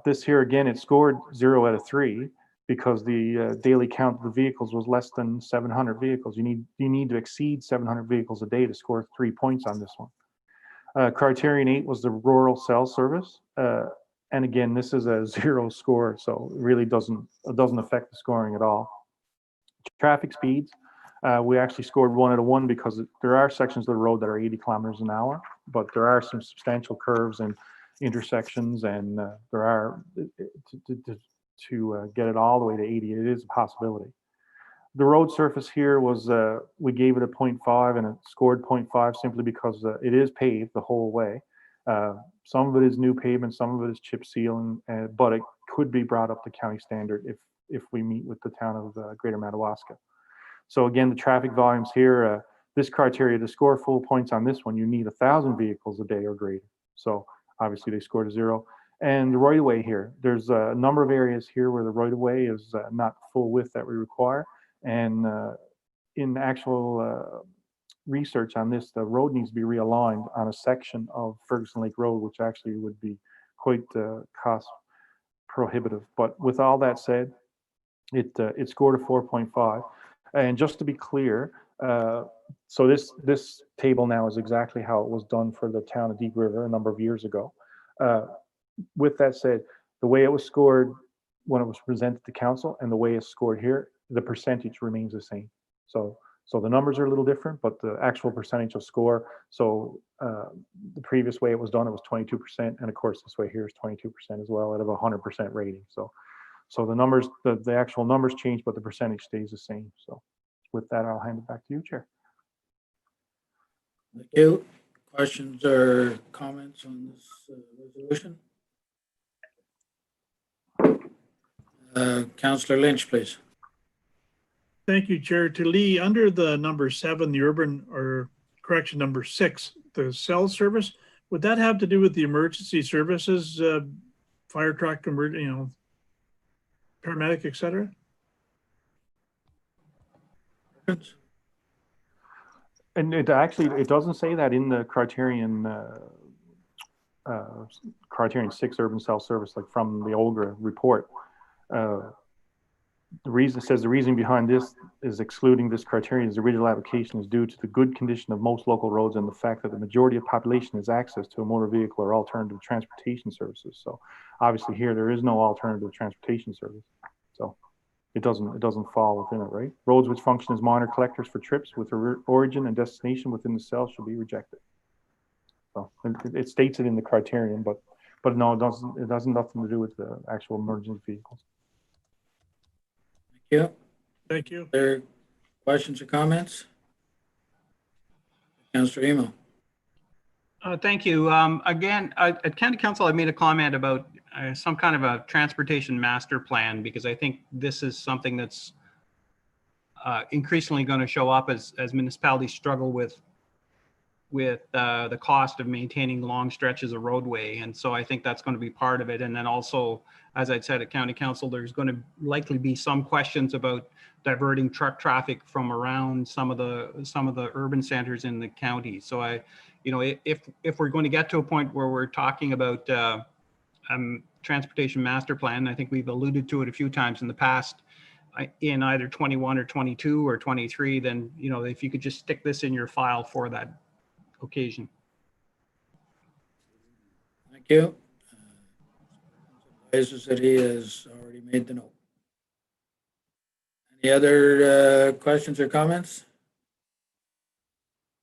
this here, again, it scored 0 out of 3 because the daily count of the vehicles was less than 700 vehicles. You need to exceed 700 vehicles a day to score 3 points on this one. Criterion 8 was the rural cell service. And again, this is a 0 score, so it really doesn't affect the scoring at all. Traffic speeds, we actually scored 1 out of 1 because there are sections of the road that are 80 kilometers an hour, but there are some substantial curves and intersections, and there are, to get it all the way to 80, it is a possibility. The road surface here was, we gave it a 0.5 and it scored 0.5 simply because it is paved the whole way. Some of it is new pavement, some of it is chip seal, but it could be brought up to county standard if we meet with the town of Greater Madawaska. So again, the traffic volumes here, this criteria, to score full points on this one, you need 1,000 vehicles a day or greater. So obviously they scored a 0. And the right-of-way here, there's a number of areas here where the right-of-way is not full width that we require. And in actual research on this, the road needs to be realigned on a section of Ferguson Lake Road, which actually would be quite cost prohibitive. But with all that said, it scored a 4.5. And just to be clear, so this table now is exactly how it was done for the town of Deep River a number of years ago. With that said, the way it was scored when it was presented to council and the way it's scored here, the percentage remains the same. So the numbers are a little different, but the actual percentage of score. So the previous way it was done, it was 22%, and of course this way here is 22% as well out of 100% rating. So the numbers, the actual numbers change, but the percentage stays the same. So with that, I'll hand it back to you, Chair. Thank you. Questions or comments on this resolution? Councillor Lynch, please. Thank you, Chair. To Lee, under the number 7, the urban, or correction, number 6, the cell service, would that have to do with the emergency services, fire truck, paramedic, et cetera? And it doesn't say that in the criterion 6 urban cell service, like from the OLGRA report. The reason behind this is excluding this criterion is the original application is due to the good condition of most local roads and the fact that the majority of population has access to a motor vehicle or alternative transportation services. So obviously here there is no alternative transportation service. So it doesn't fall within it, right? Roads which function as minor collectors for trips with origin and destination within the cell should be rejected. So it states it in the criterion, but no, it doesn't nothing to do with the actual emergency vehicles. Thank you. Thank you. Are there questions or comments? Councillor Emo. Thank you. Again, at County Council, I made a comment about some kind of a transportation master plan, because I think this is something that's increasingly going to show up as municipalities struggle with the cost of maintaining long stretches of roadway. And so I think that's going to be part of it. And then also, as I said at County Council, there's going to likely be some questions about diverting truck traffic from around some of the urban centers in the county. So if we're going to get to a point where we're talking about transportation master plan, I think we've alluded to it a few times in the past, in either 21 or 22 or 23, then if you could just stick this in your file for that occasion. Thank you. Advises that he has already made the note. Any other questions or comments?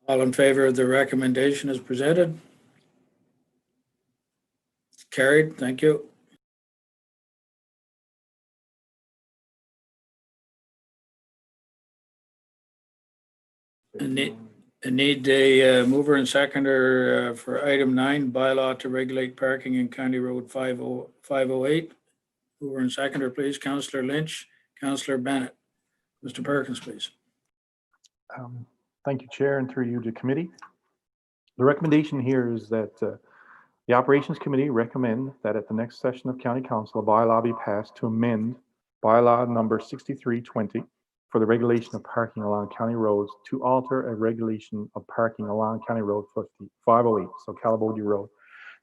All in favor of the recommendation as presented? Carried, thank you. I need a mover and seconder for item 9, bylaw to regulate parking in County Road 508. Mover and seconder, please. Councillor Lynch, Councillor Bennett. Mr. Perkins, please. Thank you, Chair, and through you to committee. The recommendation here is that the Operations Committee recommend that at the next session of County Council, a bylaw be passed to amend bylaw number 6320 for the regulation of parking along county roads to alter a regulation of parking along County Road 508, so Calabogie Road.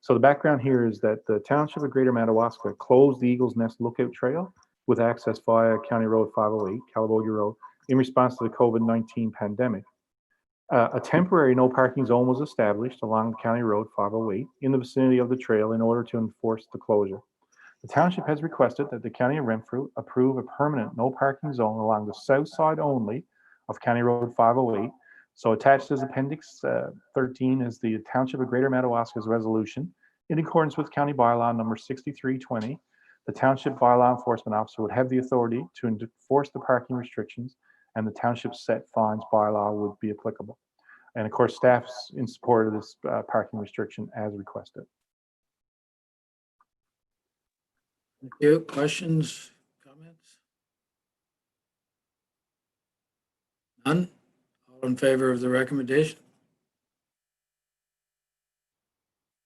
So the background here is that the Township of Greater Madawaska closed the Eagles Nest Lookout Trail with access via County Road 508, Calabogie Road, in response to the COVID-19 pandemic. A temporary no parking zone was established along County Road 508 in the vicinity of the trail in order to enforce the closure. The township has requested that the County of Renfrew approve a permanent no parking zone along the south side only of County Road 508. So attached as Appendix 13 is the Township of Greater Madawaska's resolution. In accordance with County Bylaw number 6320, the Township Bylaw Enforcement Officer would have the authority to enforce the parking restrictions, and the Township set fines bylaw would be applicable. And of course, staff's in support of this parking restriction as requested. Thank you. Questions, comments? None? All in favor of the recommendation?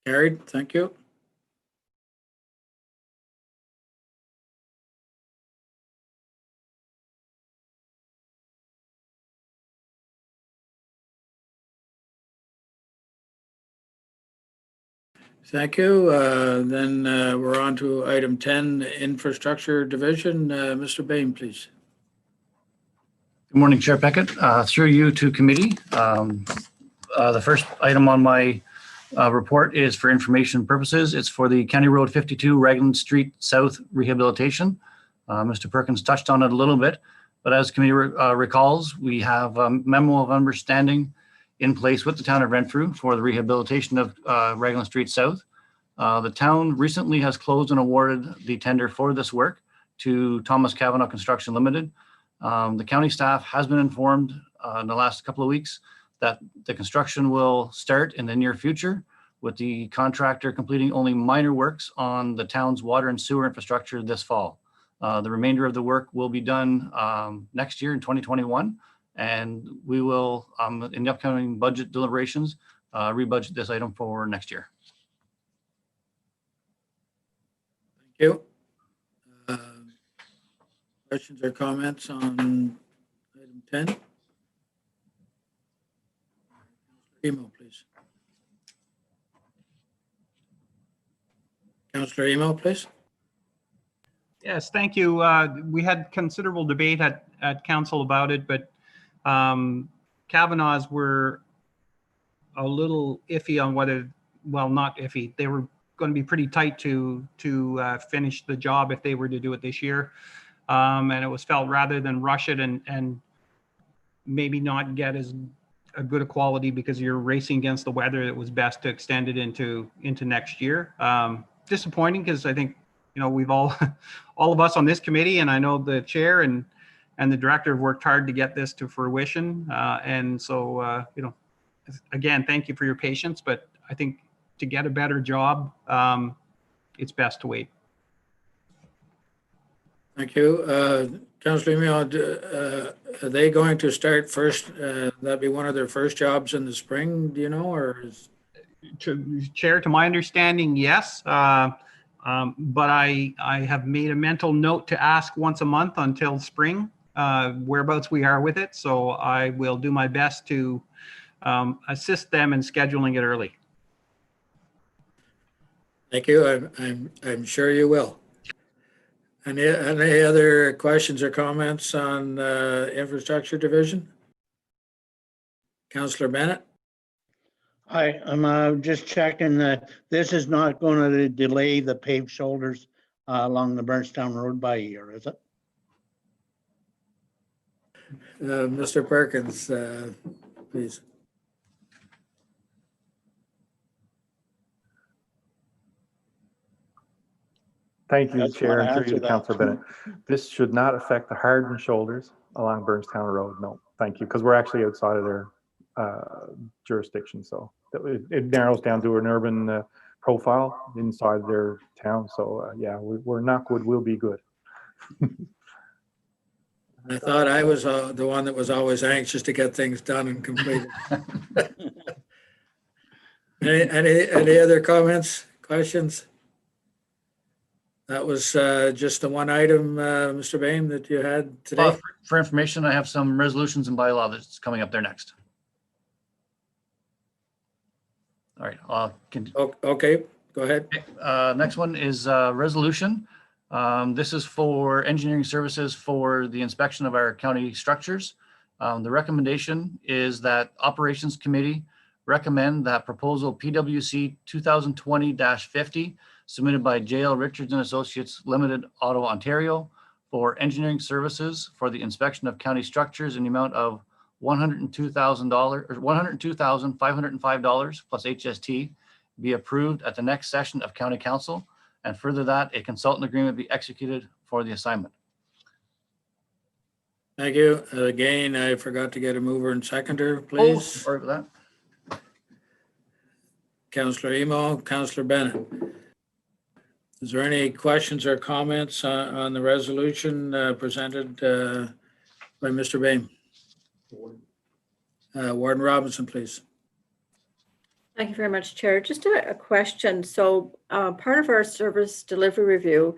Carried, thank you. Thank you. Then we're on to item 10, Infrastructure Division. Mr. Bain, please. Good morning, Chair Peckett. Through you to committee. The first item on my report is for information purposes. It's for the County Road 52 Raglan Street South Rehabilitation. Mr. Perkins touched on it a little bit, but as committee recalls, we have a memo of understanding in place with the town of Renfrew for the rehabilitation of Raglan Street South. The town recently has closed and awarded the tender for this work to Thomas Cavanaugh Construction Limited. The county staff has been informed in the last couple of weeks that the construction will start in the near future, with the contractor completing only minor works on the town's water and sewer infrastructure this fall. The remainder of the work will be done next year in 2021. And we will, in the upcoming budget deliberations, rebudget this item for next year. Thank you. Questions or comments on item 10? Emo, please. Councillor Emo, please. Yes, thank you. We had considerable debate at council about it, but Kavanaugh's were a little iffy on whether, well, not iffy. They were going to be pretty tight to finish the job if they were to do it this year. And it was felt rather than rush it and maybe not get as a good a quality because you're racing against the weather, it was best to extend it into next year. Disappointing because I think, you know, we've all of us on this committee, and I know the chair and the director have worked hard to get this to fruition. And so, you know, again, thank you for your patience, but I think to get a better job, it's best to wait. Thank you. Councillor Emo, are they going to start first? That'd be one of their first jobs in the spring, do you know, or is... Chair, to my understanding, yes. But I have made a mental note to ask once a month until spring whereabouts we are with it. So I will do my best to assist them in scheduling it early. Thank you. I'm sure you will. Any other questions or comments on Infrastructure Division? Councillor Bennett? Hi, I'm just checking that this is not going to delay the paved shoulders along the Burnstown Road by a year, is it? Mr. Perkins, please. Thank you, I just Chair, wanna and through answer you, that. Councillor Bennett. This should not affect the hardened shoulders along Burnstown Road. No, thank you, because we're actually outside of their jurisdiction. So it narrows down to an urban profile inside their town. So yeah, we're not good. We'll be good. I thought I was the one that was always anxious to get things done and completed. Any other comments, questions? That was just the one item, Mr. Bain, that you had today? For information, I have some resolutions and bylaw that's coming up there next. All right, Okay, go ahead. next one is resolution. This is for engineering services for the inspection of our county structures. The recommendation is that Operations Committee recommend that proposal PWC 2020-50 submitted by JL Richards and Associates Limited, Ottawa, Ontario, for engineering services for the inspection of county structures in the amount of $102,000 or $102,505 plus HST be approved at the next session of County Council, and further that a consultant agreement be executed for the assignment. Thank you. Again, I forgot to get a mover and seconder, Oh, please. sorry for that. Councillor Emo, Councillor Bennett. Is there any questions or comments on the resolution presented by Mr. Bain? Warden Robinson, please. Thank you very much, Chair. Just a question. So part of our service delivery review,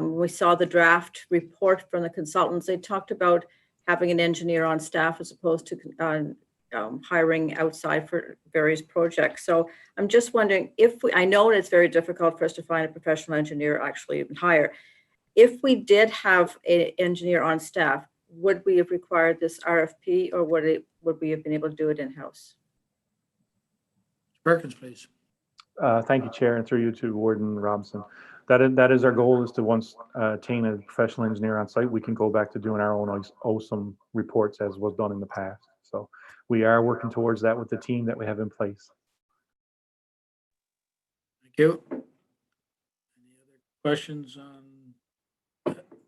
we saw the draft report from the consultants. They talked about having an engineer on staff as opposed to hiring outside for various projects. So I'm just wondering if I know it's very difficult for us to find a professional engineer actually even hire. If we did have an engineer on staff, would we have required this RFP, or would we have been able to do it in-house? Perkins, please. Thank you, Chair, and through you to Warden Robinson. That is our goal, is to once attain a professional engineer on site, we can go back to doing our own OSUM reports as was done in the past. So we are working towards that with the team that we have in place. Thank you. Any other questions on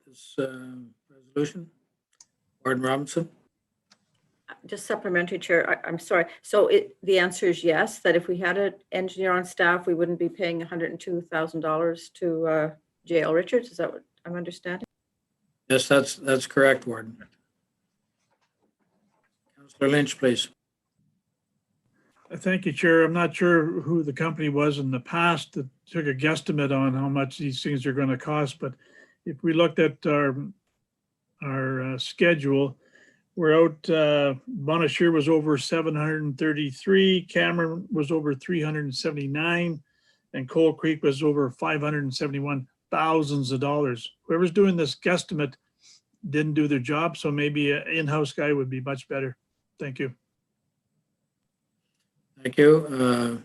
this resolution? Warden Robinson? Just supplementary, Chair, I'm sorry. So the answer is yes, that if we had an engineer on staff, we wouldn't be paying $102,000 to JL Richards. Is that what I'm understanding? Yes, that's correct, Warden. Councillor Lynch, please. Thank you, Chair. I'm not sure who the company was in the past that took a guesstimate on how much these things are going to cost, but if we looked at our schedule, we're out, Monasheer was over 733, Cameron was over 379, and Coal Creek was over 571 thousands of dollars. Whoever's doing this guesstimate didn't do their job, so maybe an in-house guy would be much better. Thank you. Thank you.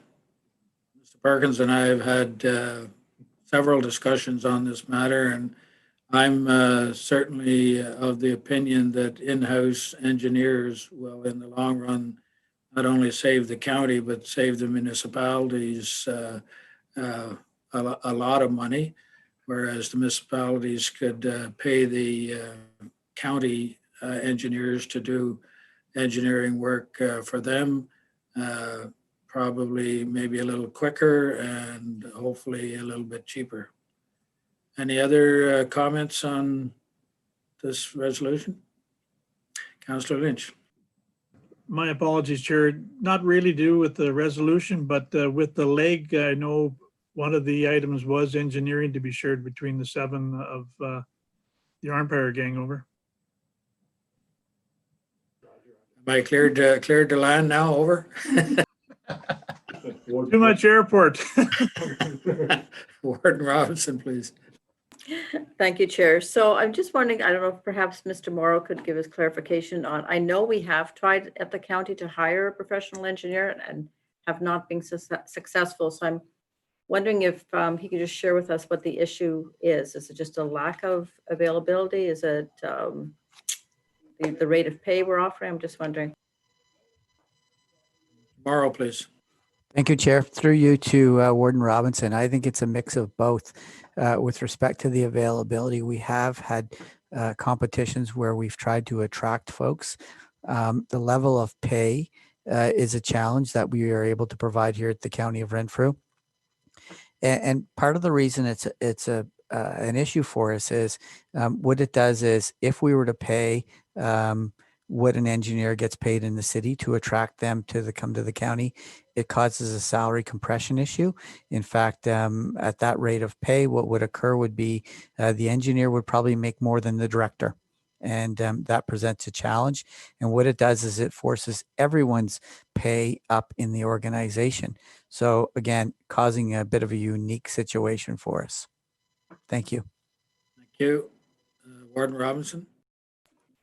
Mr. Perkins and I have had several discussions on this matter, and I'm certainly of the opinion that in-house engineers will, in the long run, not only save the county, but save the municipalities a lot of money, whereas the municipalities could pay the county engineers to do engineering work for them, probably maybe a little quicker and hopefully a little bit cheaper. Any other comments on this resolution? Councillor Lynch. My apologies, Chair. Not really do with the resolution, but with the leg, I know one of the items was engineering to be shared between the 7 of the Armpire gang over. Am I cleared the land now? Over. Too much airport. Warden Robinson, please. Thank you, Chair. So I'm just wondering, I don't know if perhaps Mr. Morrow could give us clarification on, I know we have tried at the county to hire a professional engineer and have not been successful. So I'm wondering if he could just share with us what the issue is. Is it just a lack of availability? Is it the the rate of pay we're offering? I'm just wondering. Morrow, please. Thank you, Chair. Through you to Warden Robinson. I think it's a mix of both. With respect to the availability, we have had competitions where we've tried to attract folks. The level of pay is a challenge that we are able to provide here at the County of Renfrew. And part of the reason it's an issue for us is what it does is if we were to pay what an engineer gets paid in the city to attract them to come to the county, it causes a salary compression issue. In fact, at that rate of pay, what would occur would be the engineer would probably make more than the director. And that presents a challenge. And what it does is it forces everyone's pay up in the organization. So again, causing a bit of a unique situation for us. Thank you. Thank you. Warden Robinson.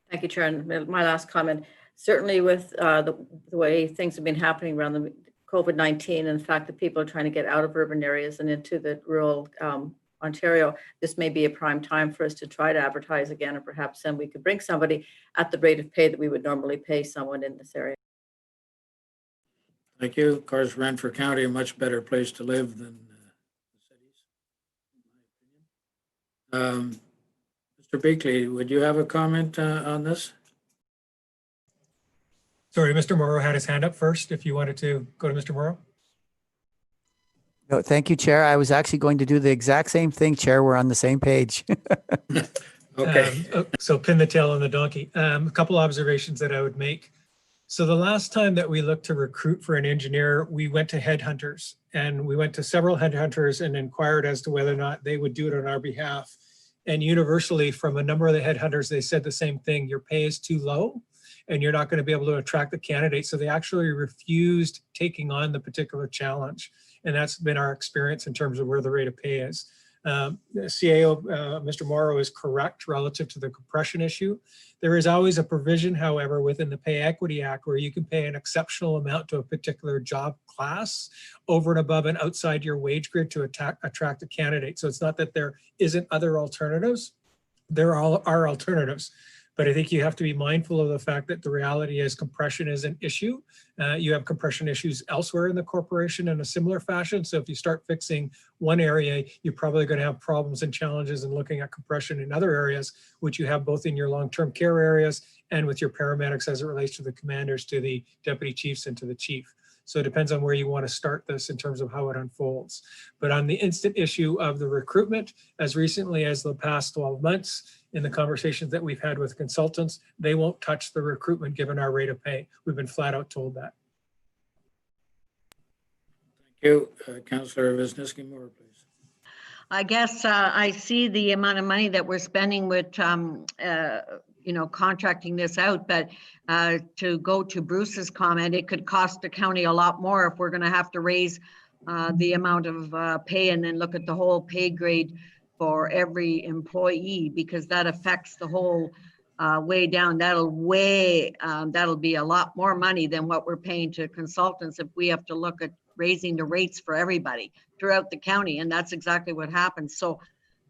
Thank you, Chair. And my last comment, certainly with the way things have been happening around the COVID-19 and the fact that people are trying to get out of urban areas and into the rural Ontario, this may be a prime time for us to try to advertise again, or perhaps then we could bring somebody at the rate of pay that we would normally pay someone in this area. Thank you. Of course, Renfrew County, a much better place to live than the cities, in my opinion. Mr. Beakley, would you have a comment on this? Sorry, Mr. Morrow had his hand up first. If you wanted to go to Mr. Morrow. No, thank you, Chair. I was actually going to do the exact same thing, Chair. We're on the same page. Okay. So pin the tail on the donkey. A couple observations that I would make. So the last time that we looked to recruit for an engineer, we went to headhunters, and we went to several headhunters and inquired as to whether or not they would do it on our behalf. And universally from a number of the headhunters, they said the same thing: your pay is too low and you're not going to be able to attract the candidate. So they actually refused taking on the particular challenge. And that's been our experience in terms of where the rate of pay is. The CAO, Mr. Morrow, is correct relative to the compression issue. There is always a provision, however, within the Pay Equity Act where you can pay an exceptional amount to a particular job class over and above and outside your wage grid to attract a candidate. So it's not that there isn't other alternatives. There are alternatives. But I think you have to be mindful of the fact that the reality is compression is an issue. You have compression issues elsewhere in the corporation in a similar fashion. So if you start fixing one area, you're probably going to have problems and challenges in looking at compression in other areas, which you have both in your long-term care areas and with your paramedics as it relates to the commanders, to the deputy chiefs, and to the chief. So it depends on where you want to start this in terms of how it unfolds. But on the instant issue of the recruitment, as recently as the past 12 months, in the conversations that we've had with consultants, they won't touch the recruitment given our rate of pay. We've been flat out told that. Thank you. Councillor Wisniewski-Moore, please. I guess I see the amount of money that we're spending with, contracting this out, but to go to Bruce's comment, it could cost the county a lot more if we're going to have to raise the amount of pay and then look at the whole pay grade for every employee, because that affects the whole way down. That'll be a lot more money than what we're paying to consultants if we have to look at raising the rates for everybody throughout the county. And that's exactly what happens. So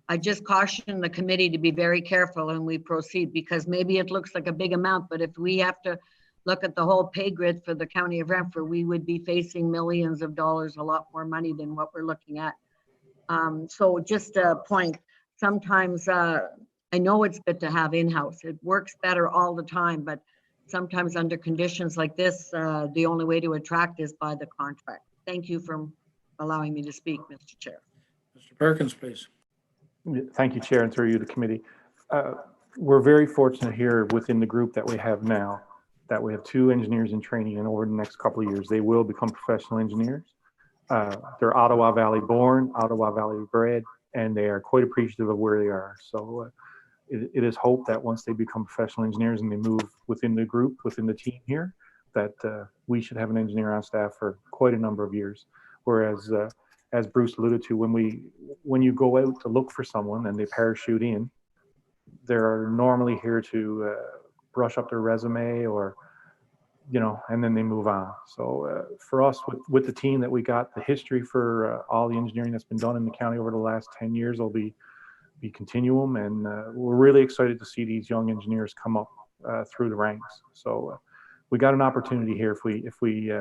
I just caution the committee to be very careful when we proceed, because maybe it looks like a big amount, but if we have to look at the whole pay grid for the county of Renfrew, we would be facing millions of dollars, a lot more money than what we're looking at. So just a point, sometimes I know it's good to have in-house. It works better all the time, but sometimes under conditions like this, the only way to attract is by the contract. Thank you for allowing me to speak, Mr. Chair. Mr. Perkins, please. Thank you, Chair, and through you, the committee. We're very fortunate here within the group that we have now, that we have 2 engineers in training, and over the next couple of years, they will become professional engineers. They're Ottawa Valley born, Ottawa Valley bred, and they are quite appreciative of where they are. So it is hoped that once they become professional engineers and they move within the group, within the team here, that we should have an engineer on staff for quite a number of years. Whereas, as Bruce alluded to, when you go out to look for someone and they parachute in, they're normally here to brush up their resume or, and then they move on. So for us, with the team that we got, the history for all the engineering that's been done in the county over the last 10 years will be continuum, and we're really excited to see these young engineers come up through the ranks. So we got an opportunity here if we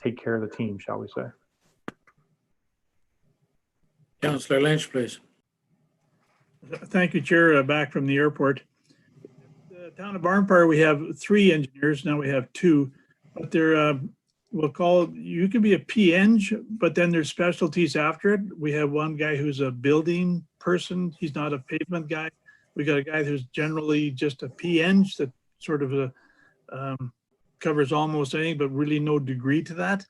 take care of the team, shall we say. Councillor Lynch, please. Thank you, Chair. Back from the airport. The town of Barnpire, we have 3 engineers. Now we have 2, but they're, we'll call, you can be a P-Eng, but then there's specialties after it. We have one guy who's a building person. He's not a pavement guy. We got a guy who's generally just a P-Eng that sort of covers almost anything, but really no degree to that.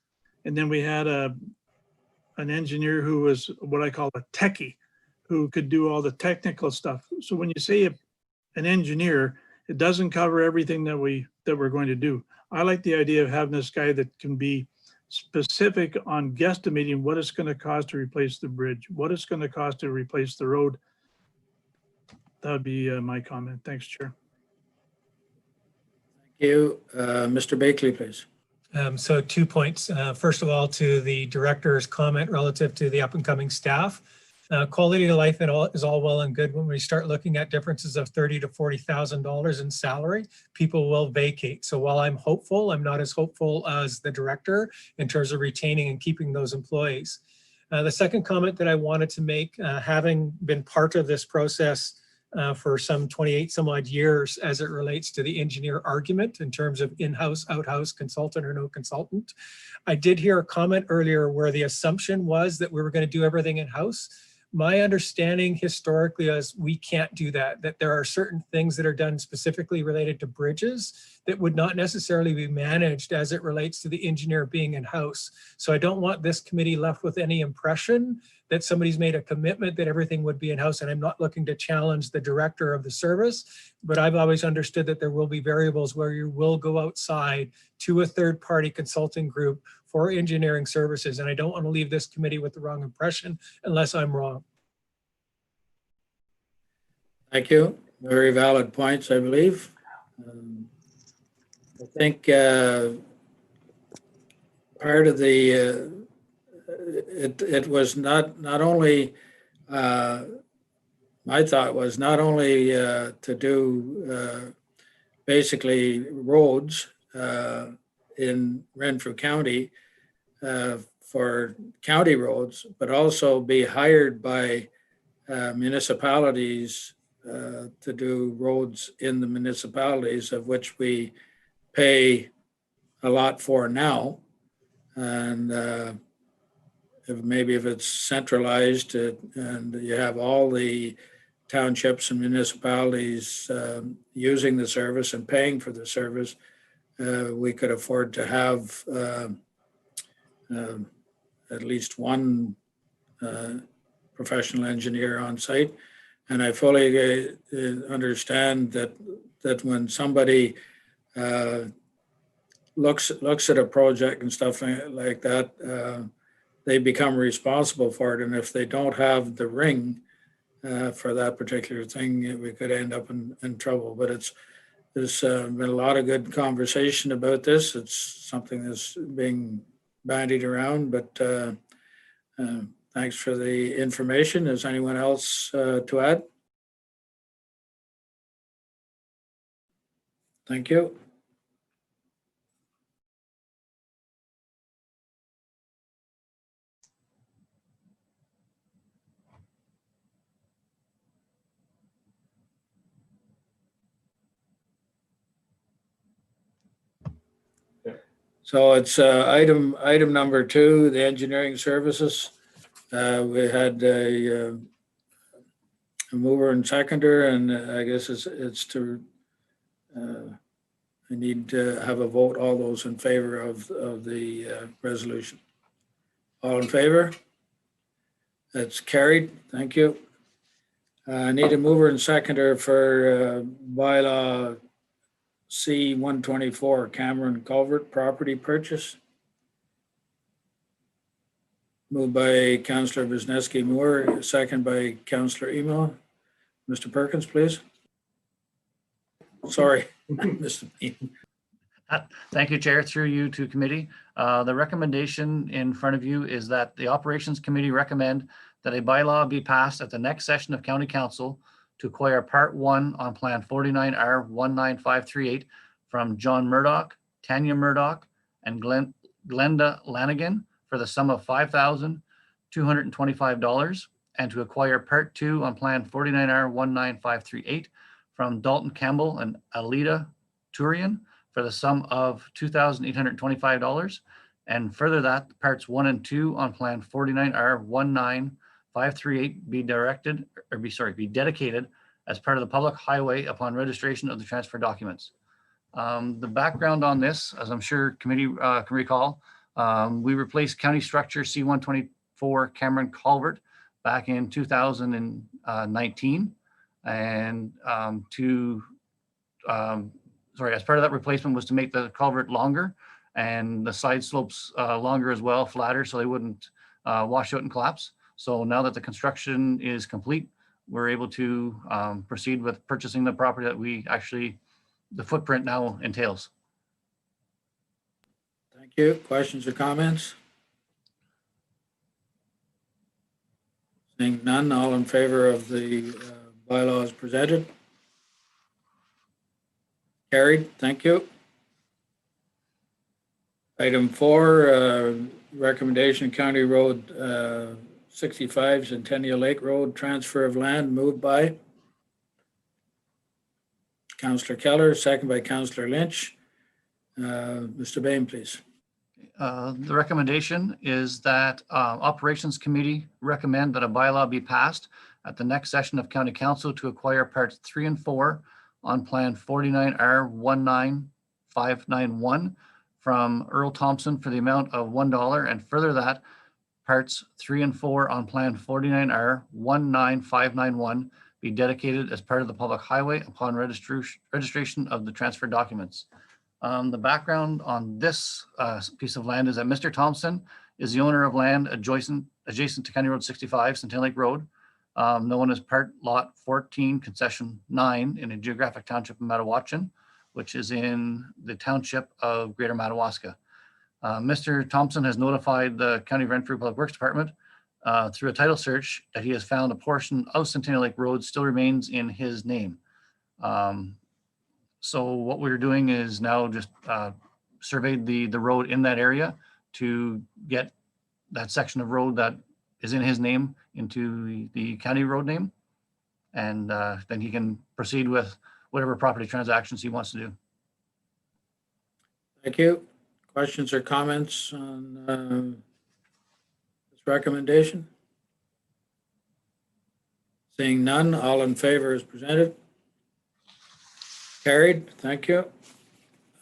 And then we had an engineer who was what I call a techie, who could do all the technical stuff. So when you say an engineer, it doesn't cover everything that we're going to do. I like the idea of having this guy that can be specific on guesstimating what it's going to cost to replace the bridge, what it's going to cost to replace the road. That would be my comment. Thanks, Chair. Thank you. Mr. Bakley, please. So 2 points. First of all, to the director's comment relative to the up and coming staff. Quality of life is all well and good. When we start looking at differences of $30,000 to $40,000 in salary, people will vacate. So while I'm hopeful, I'm not as hopeful as the director in terms of retaining and keeping those employees. The second comment that I wanted to make, having been part of this process for some 28 some odd years as it relates to the engineer argument in terms of in-house, out-house, consultant or no consultant. I did hear a comment earlier where the assumption was that we were going to do everything in-house. My understanding historically is we can't do that, that there are certain things that are done specifically related to bridges that would not necessarily be managed as it relates to the engineer being in-house. So I don't want this committee left with any impression that somebody's made a commitment that everything would be in-house, and I'm not looking to challenge the director of the service, but I've always understood that there will be variables where you will go outside to a third-party consulting group for engineering services, and I don't want to leave this committee with the wrong impression unless I'm wrong. Thank you. Very valid points, I believe. I think part of the it was not only my thought was not only to do basically roads in Renfrew County for county roads, but also be hired by municipalities to do roads in the municipalities, of which we pay a lot for now. And if it's centralized and you have all the townships and municipalities using the service and paying for the service, we could afford to have at least one professional engineer on site. And I fully understand that when somebody looks at a project and stuff like that, they become responsible for it. And if they don't have the ring for that particular thing, we could end up in trouble. But there's been a lot of good conversation about this. It's something that's being bandied around, but thanks for the information. Is anyone else to add? Thank you. So it's item number 2, the engineering services. We had a mover and seconder, and I guess it's to I need to have a vote. All those in favor of the resolution. All in favor? That's carried. Thank you. I need a mover and seconder for bylaw C-124, Cameron Culvert property purchase. Moved by Councillor Wisniewski Moore, second by Councillor Emo. Mr. Perkins, please. Sorry, Mr. Bean. Thank you, Chair. Through you to committee. The recommendation in front of you is that the Operations Committee recommend that a bylaw be passed at the next session of County Council to acquire Part 1 on Plan 49R19538 from John Murdoch, Tanya Murdoch, and Glenda Lanigan for the sum of $5,225, and to acquire Part 2 on Plan 49R19538 from Dalton Campbell and Alida Turian for the sum of $2,825, and further that Parts 1 and 2 on Plan 49R19538 be dedicated as part of the public highway upon registration of the transfer documents. The background on this, as I'm sure committee can recall, we replaced county structure C-124 Cameron Culvert back in 2019. And as part of that replacement was to make the culvert longer and the side slopes longer as well, flatter, so they wouldn't wash out and collapse. So now that the construction is complete, we're able to proceed with purchasing the property that the footprint now entails. Thank you. Questions or comments? Seeing none, all in favor of the bylaws presented? Carried. Thank you. Item 4, recommendation County Road 65 Centennial Lake Road transfer of land, moved by Councillor Keller, second by Councillor Lynch. Mr. Bain, please. The recommendation is that Operations Committee recommend that a bylaw be passed at the next session of County Council to acquire Parts 3 and 4 on Plan 49R19591 from Earl Thompson for the amount of $1, and further that Parts 3 and 4 on Plan 49R19591 be dedicated as part of the public highway upon registration of the transfer documents. The background on this piece of land is that Mr. Thompson is the owner of land adjacent to County Road 65, Centennial Lake Road, known as Part Lot 14, Concession 9 in a geographic township of Madawaska, which is in the township of Greater Madawaska. Mr. Thompson has notified the County Renfrew Public Works Department through a title search that he has found a portion of Centennial Lake Road still remains in his name. So what we're doing is now just surveyed the road in that area to get that section of road that is in his name into the county road name. And then he can proceed with whatever property transactions he wants to do. Thank you. Questions or comments on this recommendation? Seeing none, all in favor as presented? Carried. Thank you.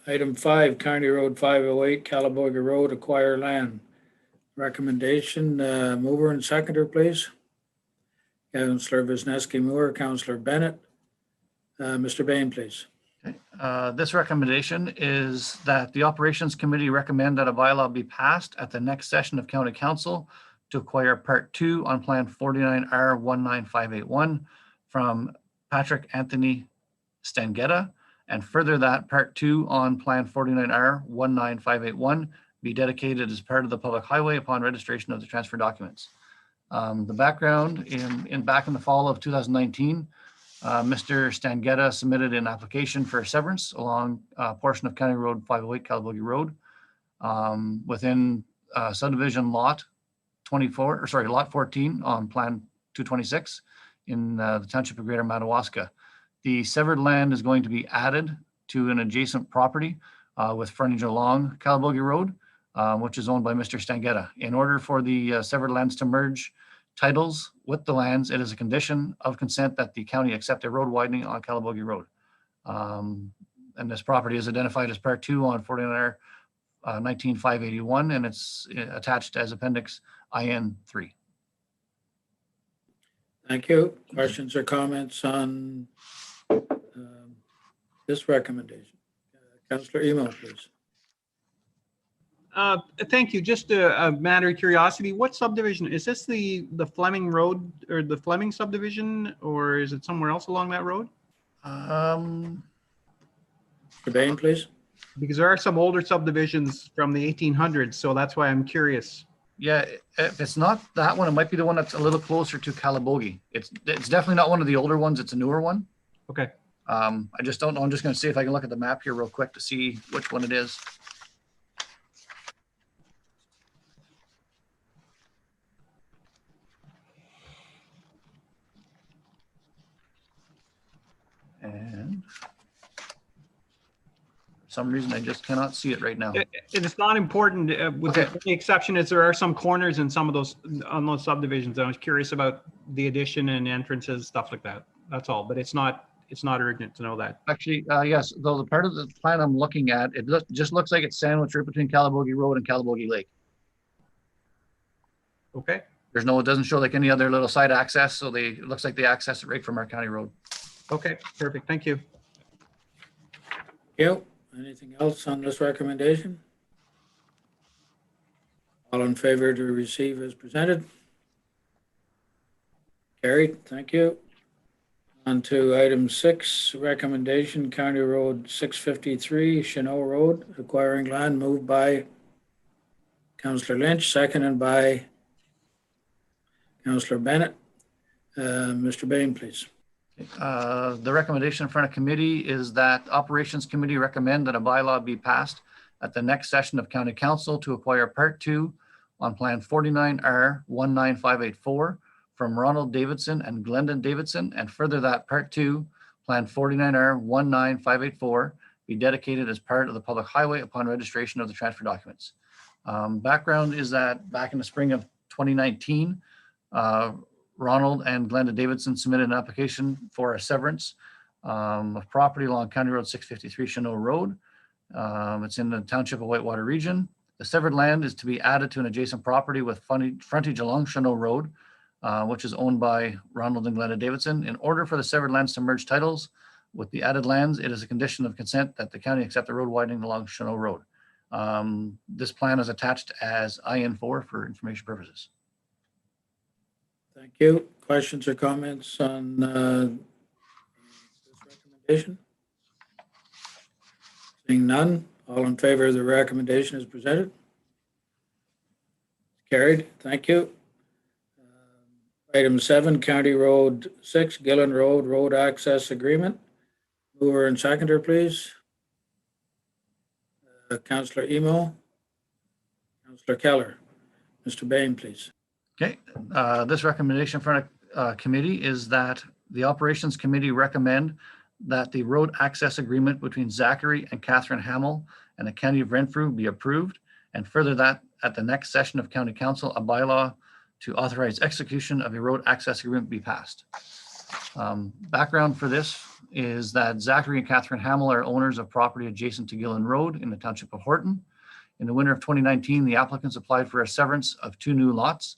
Item 5, County Road 508, Calaboga Road, acquire land. Recommendation, mover and seconder, please. Councillor Wisniewski Moore, Councillor Bennett. Mr. Bain, please. Okay. This recommendation is that the Operations Committee recommend that a bylaw be passed at the next session of County Council to acquire Part 2 on Plan 49R19581 from Patrick Anthony Stangetta, and further that Part 2 on Plan 49R19581 be dedicated as part of the public highway upon registration of the transfer documents. The background back in the fall of 2019, Mr. Stangetta submitted an application for severance along a portion of County Road 508, Calaboga Road, within subdivision lot 14 on Plan 226 in the township of Greater Madawaska. The severed land is going to be added to an adjacent property with frontage along Calaboga Road, which is owned by Mr. Stangetta. In order for the severed lands to merge titles with the lands, it is a condition of consent that the county accept a road widening on Calaboga Road. And this property is identified as Part 2 on 49R19581, and it's attached as Appendix IN3. Thank you. Questions or comments on this recommendation? Councillor Emo, please. Thank you. Just a matter of curiosity, what subdivision is this? The Fleming Road or the Fleming subdivision, or is it somewhere else along that road? Mr. Bain, please. Because there are some older subdivisions from the 1800s, so that's why I'm curious. Yeah, if it's not that one, it might be the one that's a little closer to Calabogie. It's definitely not one of the older ones. It's a newer one. Okay. I just don't know. I'm just going to see if I can look at the map here real quick to see which one it is. And for some reason, I just cannot see it right now. It's not important, with the only exception is there are some corners in some of those, on those subdivisions. I was curious about the addition and entrances, stuff like that. That's all, but it's not urgent to know that. Actually, yes, though the part of the plan I'm looking at, it just looks like it's sandwiched right between Calabogie Road and Calabogie Lake. Okay. It doesn't show like any other little side access, so it looks like they access it right from our county road. Okay, perfect. Thank you. You, anything else on this recommendation? All in favor to receive as presented? Carried, thank you. On to item 6, recommendation, County Road 653, Chenot Road, acquiring land, moved by Councillor Lynch, seconded by Councillor Bennett. Mr. Bain, please. The recommendation in front of committee is that Operations Committee recommend that a bylaw be passed at the next session of County Council to acquire Part 2 on Plan 49R 19584 from Ronald Davidson and Glendon Davidson, and further that Part 2, Plan 49R 19584 be dedicated as part of the public highway upon registration of the transfer documents. Background is that back in the spring of 2019, Ronald and Glenda Davidson submitted an application for a severance of property along County Road 653 Chenot Road. It's in the Township of Whitewater region. The severed land is to be added to an adjacent property with frontage along Chenot Road, which is owned by Ronald and Glenda Davidson. In order for the severed lands to merge titles with the added lands, it is a condition of consent that the county accept the road widening along Chenot Road. This plan is attached as IN4 for information purposes. Thank you. Questions or comments on this recommendation? Seeing none, all in favor of the recommendation as presented? Carried, thank you. Item 7, County Road 6, Gillen Road, Road Access Agreement. Mover and seconder, please. Councillor Emo. Councillor Keller. Mr. Bain, please. Okay, this recommendation for a committee is that the Operations Committee recommend that the road access agreement between Zachary and Catherine Hamill and the County of Renfrew be approved, and further that at the next session of County Council, a bylaw to authorize execution of a road access agreement be passed. Background for this is that Zachary and Catherine Hamill are owners of property adjacent to Gillen Road in the Township of Horton. In the winter of 2019, the applicants applied for a severance of 2 new lots.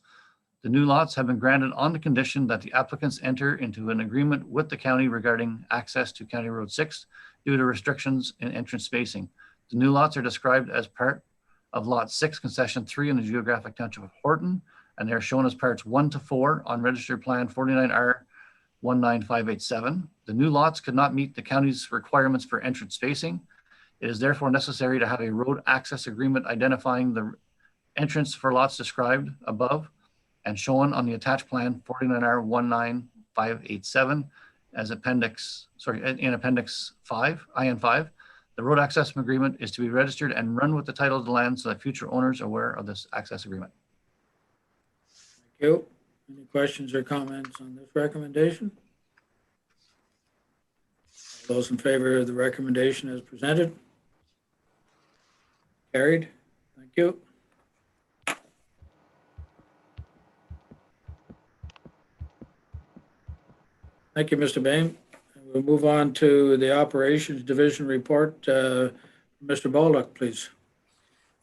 The new lots have been granted on the condition that the applicants enter into an agreement with the county regarding access to County Road 6 due to restrictions in entrance spacing. The new lots are described as part of Lot 6, Concession 3 in the geographic township of Horton, and they're shown as parts 1 to 4 on registered plan 49R 19587. The new lots could not meet the county's requirements for entrance spacing. It is therefore necessary to have a road access agreement identifying the entrance for lots described above and shown on the attached plan 49R 19587 as in Appendix 5, IN5. The road access agreement is to be registered and run with the title of the land so that future owners are aware of this access agreement. Thank you. Any questions or comments on this recommendation? All those in favor of the recommendation as presented? Carried. Thank you. Thank you, Mr. Bain. We'll move on to the Operations Division report. Mr. Bolduc, please.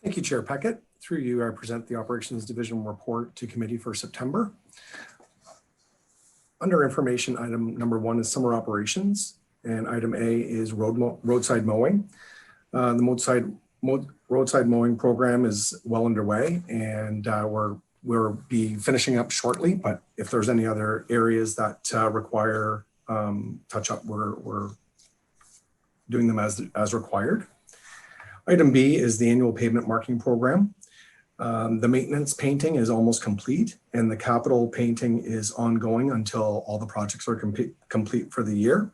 Thank you, Chair Peckett. Through you, I present the Operations Division report to committee for September. Under information, item number 1 is summer operations, and item A is roadside mowing. The roadside mowing program is well underway, and we'll be finishing up shortly, but if there's any other areas that require touch up, we're doing them as required. Item B is the annual pavement marking program. The maintenance painting is almost complete, and the capital painting is ongoing until all the projects are complete for the year.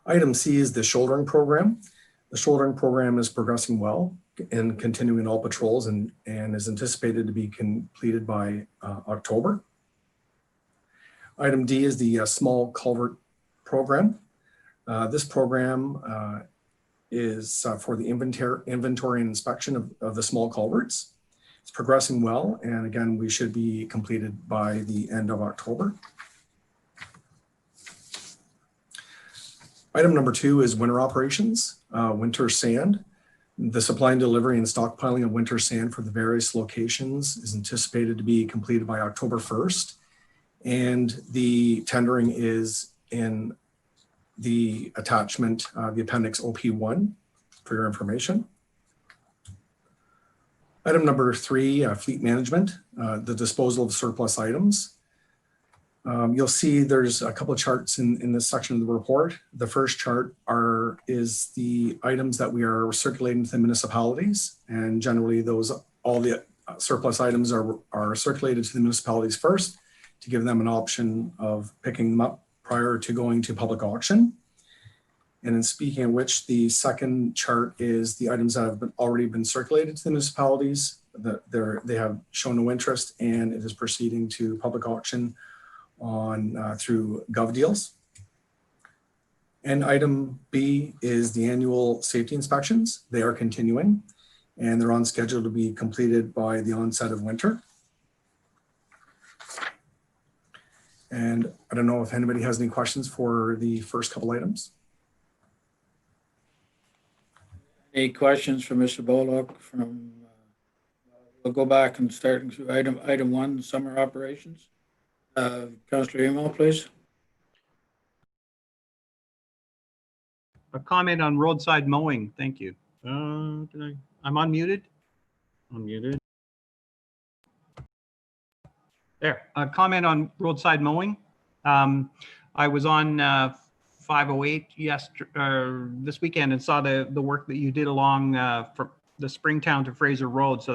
Item C is the shouldering program. The shouldering program is progressing well and continuing all patrols and is anticipated to be completed by October. Item D is the small culvert program. This program is for the inventory and inspection of the small culverts. It's progressing well, and again, we should be completed by the end of October. Item number 2 is winter operations, winter sand. The supply and delivery and stockpiling of winter sand for the various locations is anticipated to be completed by October 1st. And the tendering is in the attachment, the appendix OP1 for your information. Item number 3, fleet management, the disposal of surplus items. You'll see there's a couple of charts in this section of the report. The first chart is the items that we are circulating to the municipalities, and generally all the surplus items are circulated to the municipalities first to give them an option of picking them up prior to going to public auction. And in speaking of which, the second chart is the items that have already been circulated to the municipalities. They have shown no interest, and it is proceeding to public auction through GovDeals. And item B is the annual safety inspections. They are continuing, and they're on schedule to be completed by the onset of winter. And I don't know if anybody has any questions for the first couple items. Any questions for Mr. Bullock? We'll go back and start through item 1, summer operations. Councillor Emo, please. A comment on roadside mowing. Thank you. I'm unmuted. Unmuted. There. A comment on roadside mowing. I was on 508 this weekend and saw the work that you did along from the Springtown to Fraser Road. So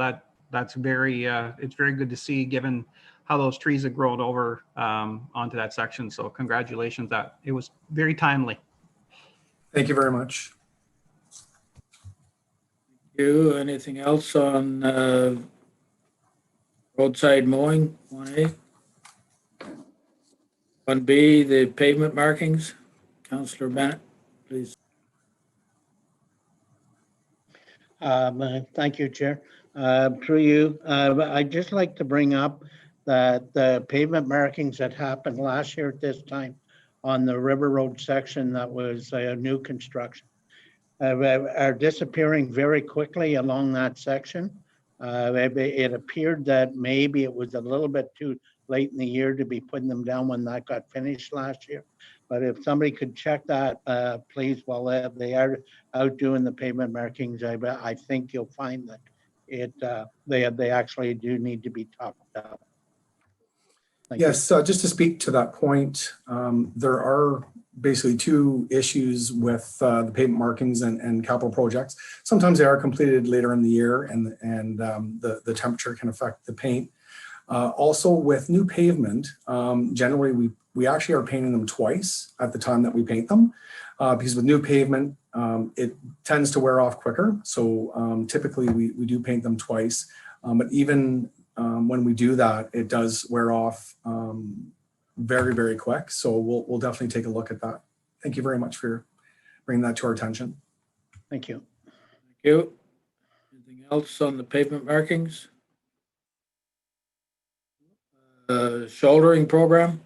that's very it's very good to see, given how those trees have grown over onto that section. So congratulations, that it was very timely. Thank you very much. You, anything else on roadside mowing, 1A? 1B, the pavement markings. Councillor Bennett, please. Thank you, Chair. Through you, I'd just like to bring up that the pavement markings that happened last year at this time on the River Road section that was new construction are disappearing very quickly along that section. It appeared that maybe it was a little bit too late in the year to be putting them down when that got finished last year. But if somebody could check that, please, while they are out doing the pavement markings, I think you'll find that they actually do need to be topped up. Yes, just to speak to that point, there are basically 2 issues with the pavement markings and capital projects. Sometimes they are completed later in the year, and the temperature can affect the paint. Also, with new pavement, generally we actually are painting them twice at the time that we paint them, because with new pavement, it tends to wear off quicker. So typically we do paint them twice, but even when we do that, it does wear off very, very quick. So we'll definitely take a look at that. Thank you very much for bringing that to our attention. Thank you. Thank you. Anything else on the pavement markings? Shouldering program?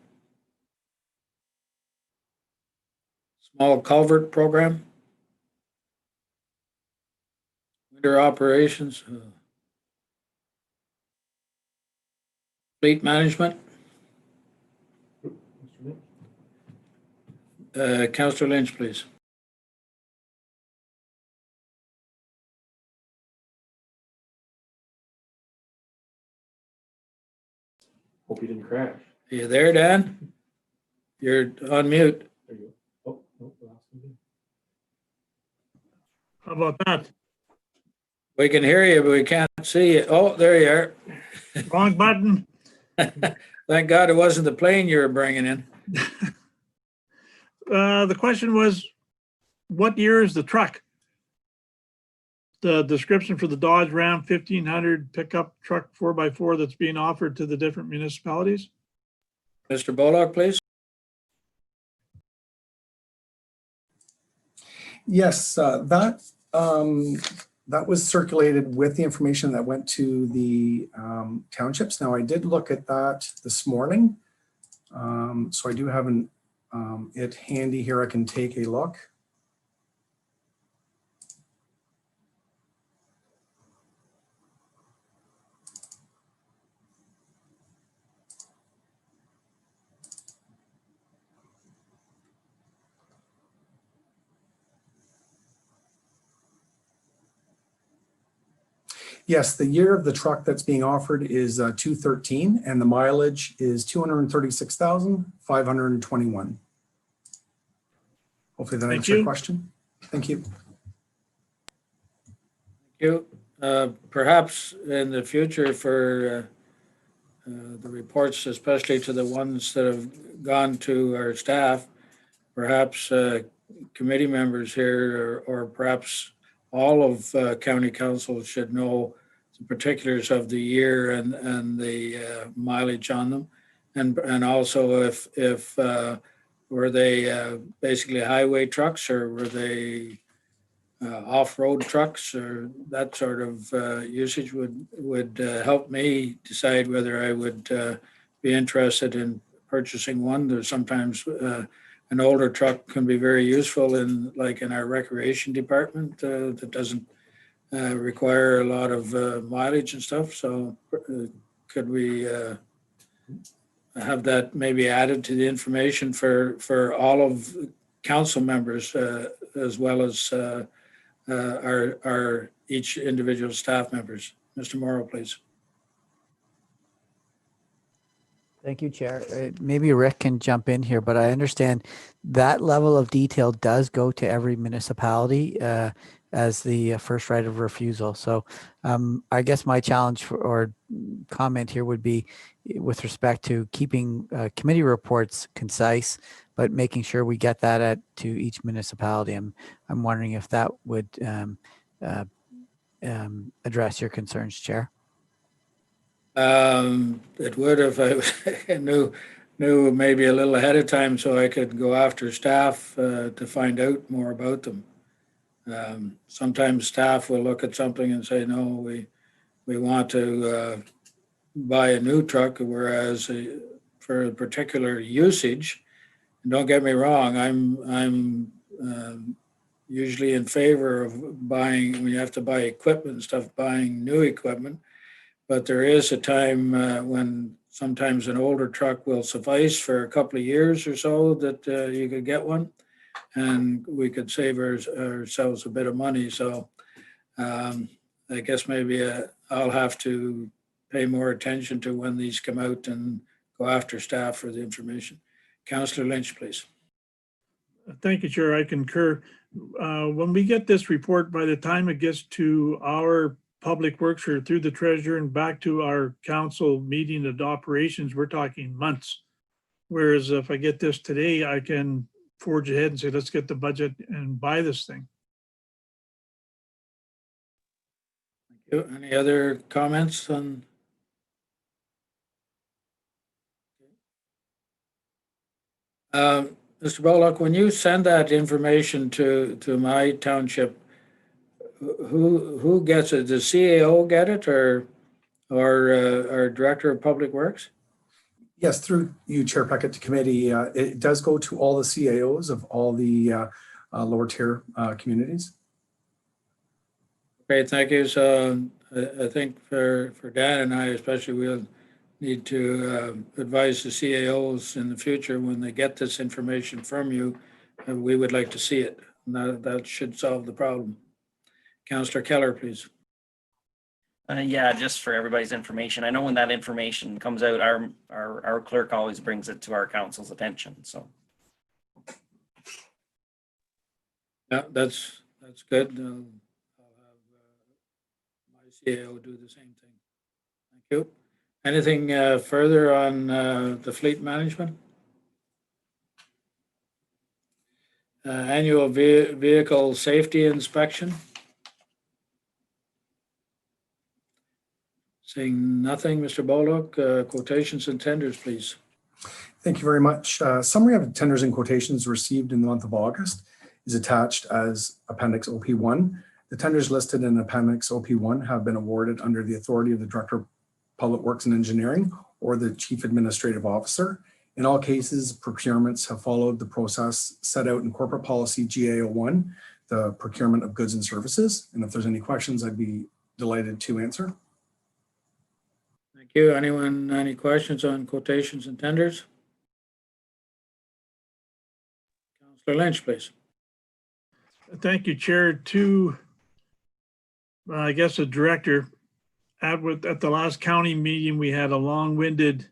Small culvert program? Winter operations? Fleet management? Councillor Lynch, please. Hope you didn't crash. Are you there, Dan? You're on mute. There you go. Oh, no, the last one did. How about that? We can hear you, but we can't see you. Oh, there you are. Wrong button. Thank God it wasn't the plane you were bringing in. The question was, what year is the truck? The description for the Dodge Ram 1500 pickup truck 4x4 that's being offered to the different municipalities? Mr. Bullock, please. Yes, that was circulated with the information that went to the townships. Now, I did look at that this morning. So I do have it handy here. I can take a look. Yes, the year of the truck that's being offered is 2013, and the mileage is 236,521. Hopefully that answers your question. Thank you. Thank you. Perhaps in the future for the reports, especially to the ones that have gone to our staff, perhaps committee members here or perhaps all of county council should know the particulars of the year and the mileage on them. And also if were they basically highway trucks or were they off-road trucks or that sort of usage would help me decide whether I would be interested in purchasing one. There's sometimes an older truck can be very useful in our recreation department that doesn't require a lot of mileage and stuff. So could we have that maybe added to the information for all of council members as well as our each individual staff members? Mr. Morrow, please. Thank you, Chair. Maybe Rick can jump in here, but I understand that level of detail does go to every municipality as the first right of refusal. So I guess my challenge or comment here would be with respect to keeping committee reports concise, but making sure we get that to each municipality. I'm wondering if that would address your concerns, Chair. It would if I knew maybe a little ahead of time so I could go after staff to find out more about them. Sometimes staff will look at something and say, no, we want to buy a new truck, whereas for a particular usage, and don't get me wrong, I'm usually in favor of buying, when you have to buy equipment and stuff, buying new equipment. But there is a time when sometimes an older truck will suffice for a couple of years or so that you could get one, and we could save ourselves a bit of money. So I guess maybe I'll have to pay more attention to when these come out and go after staff for the information. Councillor Lynch, please. Thank you, Chair. I concur. When we get this report, by the time it gets to our Public Works or through the treasurer and back to our council meeting of operations, we're talking months. Whereas if I get this today, I can forge ahead and say, let's get the budget and buy this thing. Thank you. Any other comments on? Mr. Bullock, when you send that information to my township, who gets it? Does CAO get it or our Director of Public Works? Yes, through you, Chair Peckett, to committee, it does go to all the CAOs of all the lower tier communities. Great, thank you. So I think for Dan and I especially, we'll need to advise the CAOs in the future when they get this information from you, we would like to see it. And that should solve the problem. Councillor Keller, please. Yeah, just for everybody's information. I know when that information comes out, our clerk always brings it to our council's attention. So. Yeah, that's good. I'll have CAO do the same thing. Thank you. Anything further on the fleet management? Annual vehicle safety inspection? Seeing nothing, Mr. Bolduc, quotations and tenders, please. Thank you very much. Summary of tenders and quotations received in the month of August is attached as Appendix OP1. The tenders listed in Appendix OP1 have been awarded under the authority of the Director of Public Works and Engineering or the Chief Administrative Officer. In all cases, procurements have followed the process set out in Corporate Policy GA01, the procurement of goods and services. And if there's any questions, I'd be delighted to answer. Thank you. Anyone, any questions on quotations and tenders? Councillor Lynch, please. Thank you, Chair. To, I guess, the director, at the last county meeting, we had a long-winded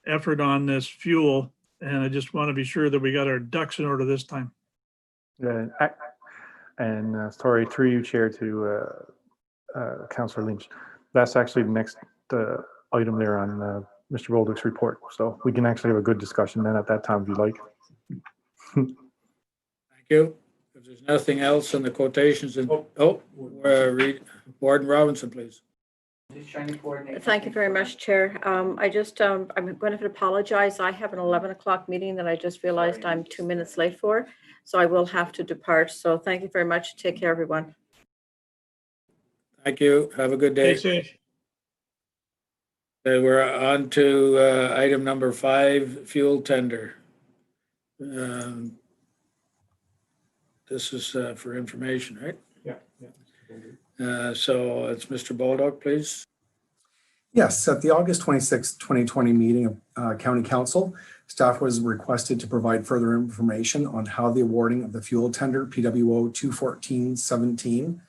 effort on this fuel, and I just want to be sure that we got our ducks in order this time. And sorry, through you, Chair, to Councillor Lynch. That's actually the next item there on Mr. Bolduc's report. So we can actually have a good discussion then at that time if you like. Thank you. If there's nothing else on the quotations and, Warden Robinson, please. Thank you very much, Chair. I'm going to apologize. I have an 11 o'clock meeting that I just realized I'm 2 minutes late for, so I will have to depart. So thank you very much. Take care, everyone. Thank you. Have a good day. Stay safe. Okay, we're on to item number 5, fuel tender. This is for information, right? Yeah. So it's Mr. Bolduc, please. Yes, at the August 26, 2020 meeting of County Council, staff was requested to provide further information on how the awarding of the fuel tender PWO 21417,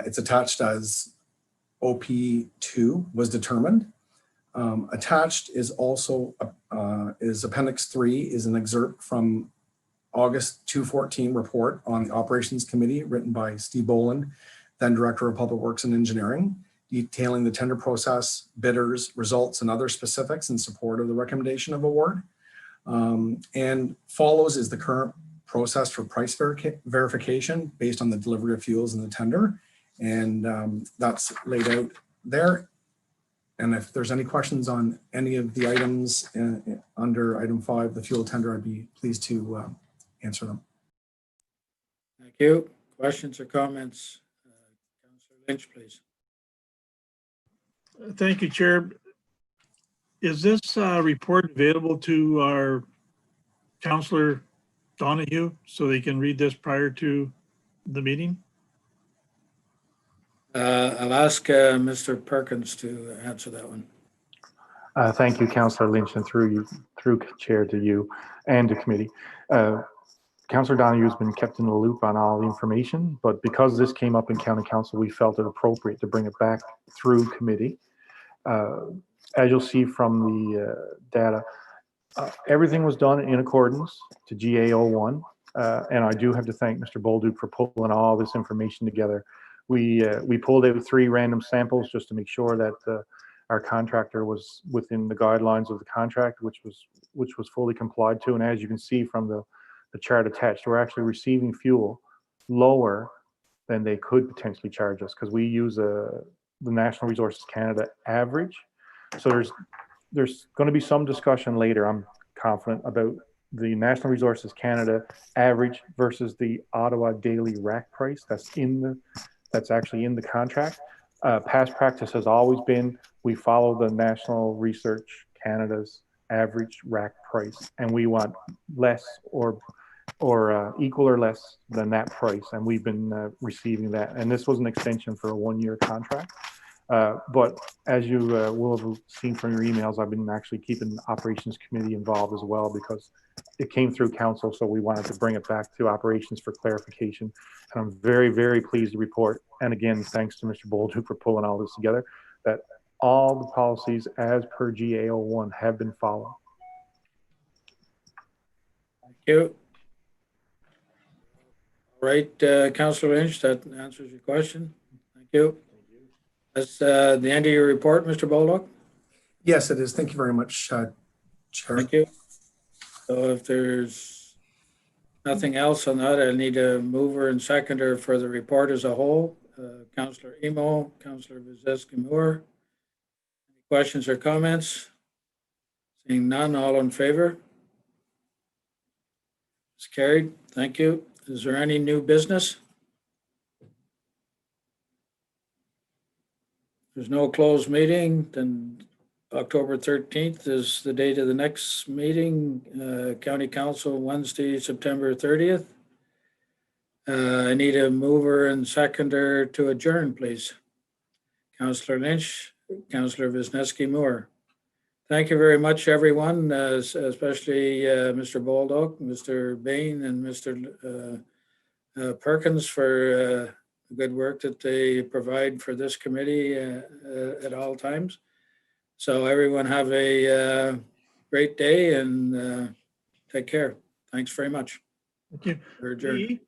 it's attached as OP2, was determined. Attached is also is Appendix 3 is an excerpt from August 214 report on the Operations Committee written by Steve Boland, then Director of Public Works and Engineering, detailing the tender process, bidders, results, and other specifics in support of the recommendation of award. And follows is the current process for price verification based on the delivery of fuels in the tender. And that's laid out there. And if there's any questions on any of the items under item 5, the fuel tender, I'd be pleased to answer them. Thank you. Questions or comments? Councillor Lynch, please. Thank you, Chair. Is this report available to our Councillor Donahue so they can read this prior to the meeting? I'll ask Mr. Perkins to answer that one. Thank you, Councillor Lynch, and through Chair to you and the committee. Councillor Donahue has been kept in the loop on all the information, but because this came up in County Council, we felt it appropriate to bring it back through committee. As you'll see from the data, everything was done in accordance to GA01, and I do have to thank Mr. Bolduc for pulling all this information together. We pulled out 3 random samples just to make sure that our contractor was within the guidelines of the contract, which was fully complied to. And as you can see from the chart attached, we're actually receiving fuel lower than they could potentially charge us because we use the National Resources Canada average. So there's going to be some discussion later, I'm confident, about the National Resources Canada average versus the Ottawa daily rack price that's actually in the contract. Past practice has always been we follow the National Research Canada's average rack price, and we want less or equal or less than that price, and we've been receiving that. And this was an extension for a 1-year contract. But as you will have seen from your emails, I've been actually keeping the Operations Committee involved as well because it came through Council, so we wanted to bring it back to Operations for clarification. And I'm very, very pleased to report, and again, thanks to Mr. Bolduc for pulling all this together, that all the policies as per GA01 have been followed. Thank you. All right, Councillor Lynch, that answers your question. Thank you. That's the end of your report, Mr. Baldock. Yes, it is. Thank you very much, Chair. Thank you. So if there's nothing else on that, I need a mover and seconder for the report as a whole. Councillor Emo, Councillor Vizeski-Moore. Any questions or comments? Seeing none, all in favor? It's carried. Thank you. Is there any new business? There's no closed meeting, then October 13th is the date of the next meeting, County Council, Wednesday, September 30th. I need a mover and seconder to adjourn, please. Councillor Lynch, Councillor Wisniewski-Moore. Thank you very much, everyone, especially Mr. Baldock, Mr. Bain, and Mr. Perkins for the good work that they provide for this committee at all times. So everyone have a great day and take care. Thanks very much. Thank you. We're adjourned. Lee,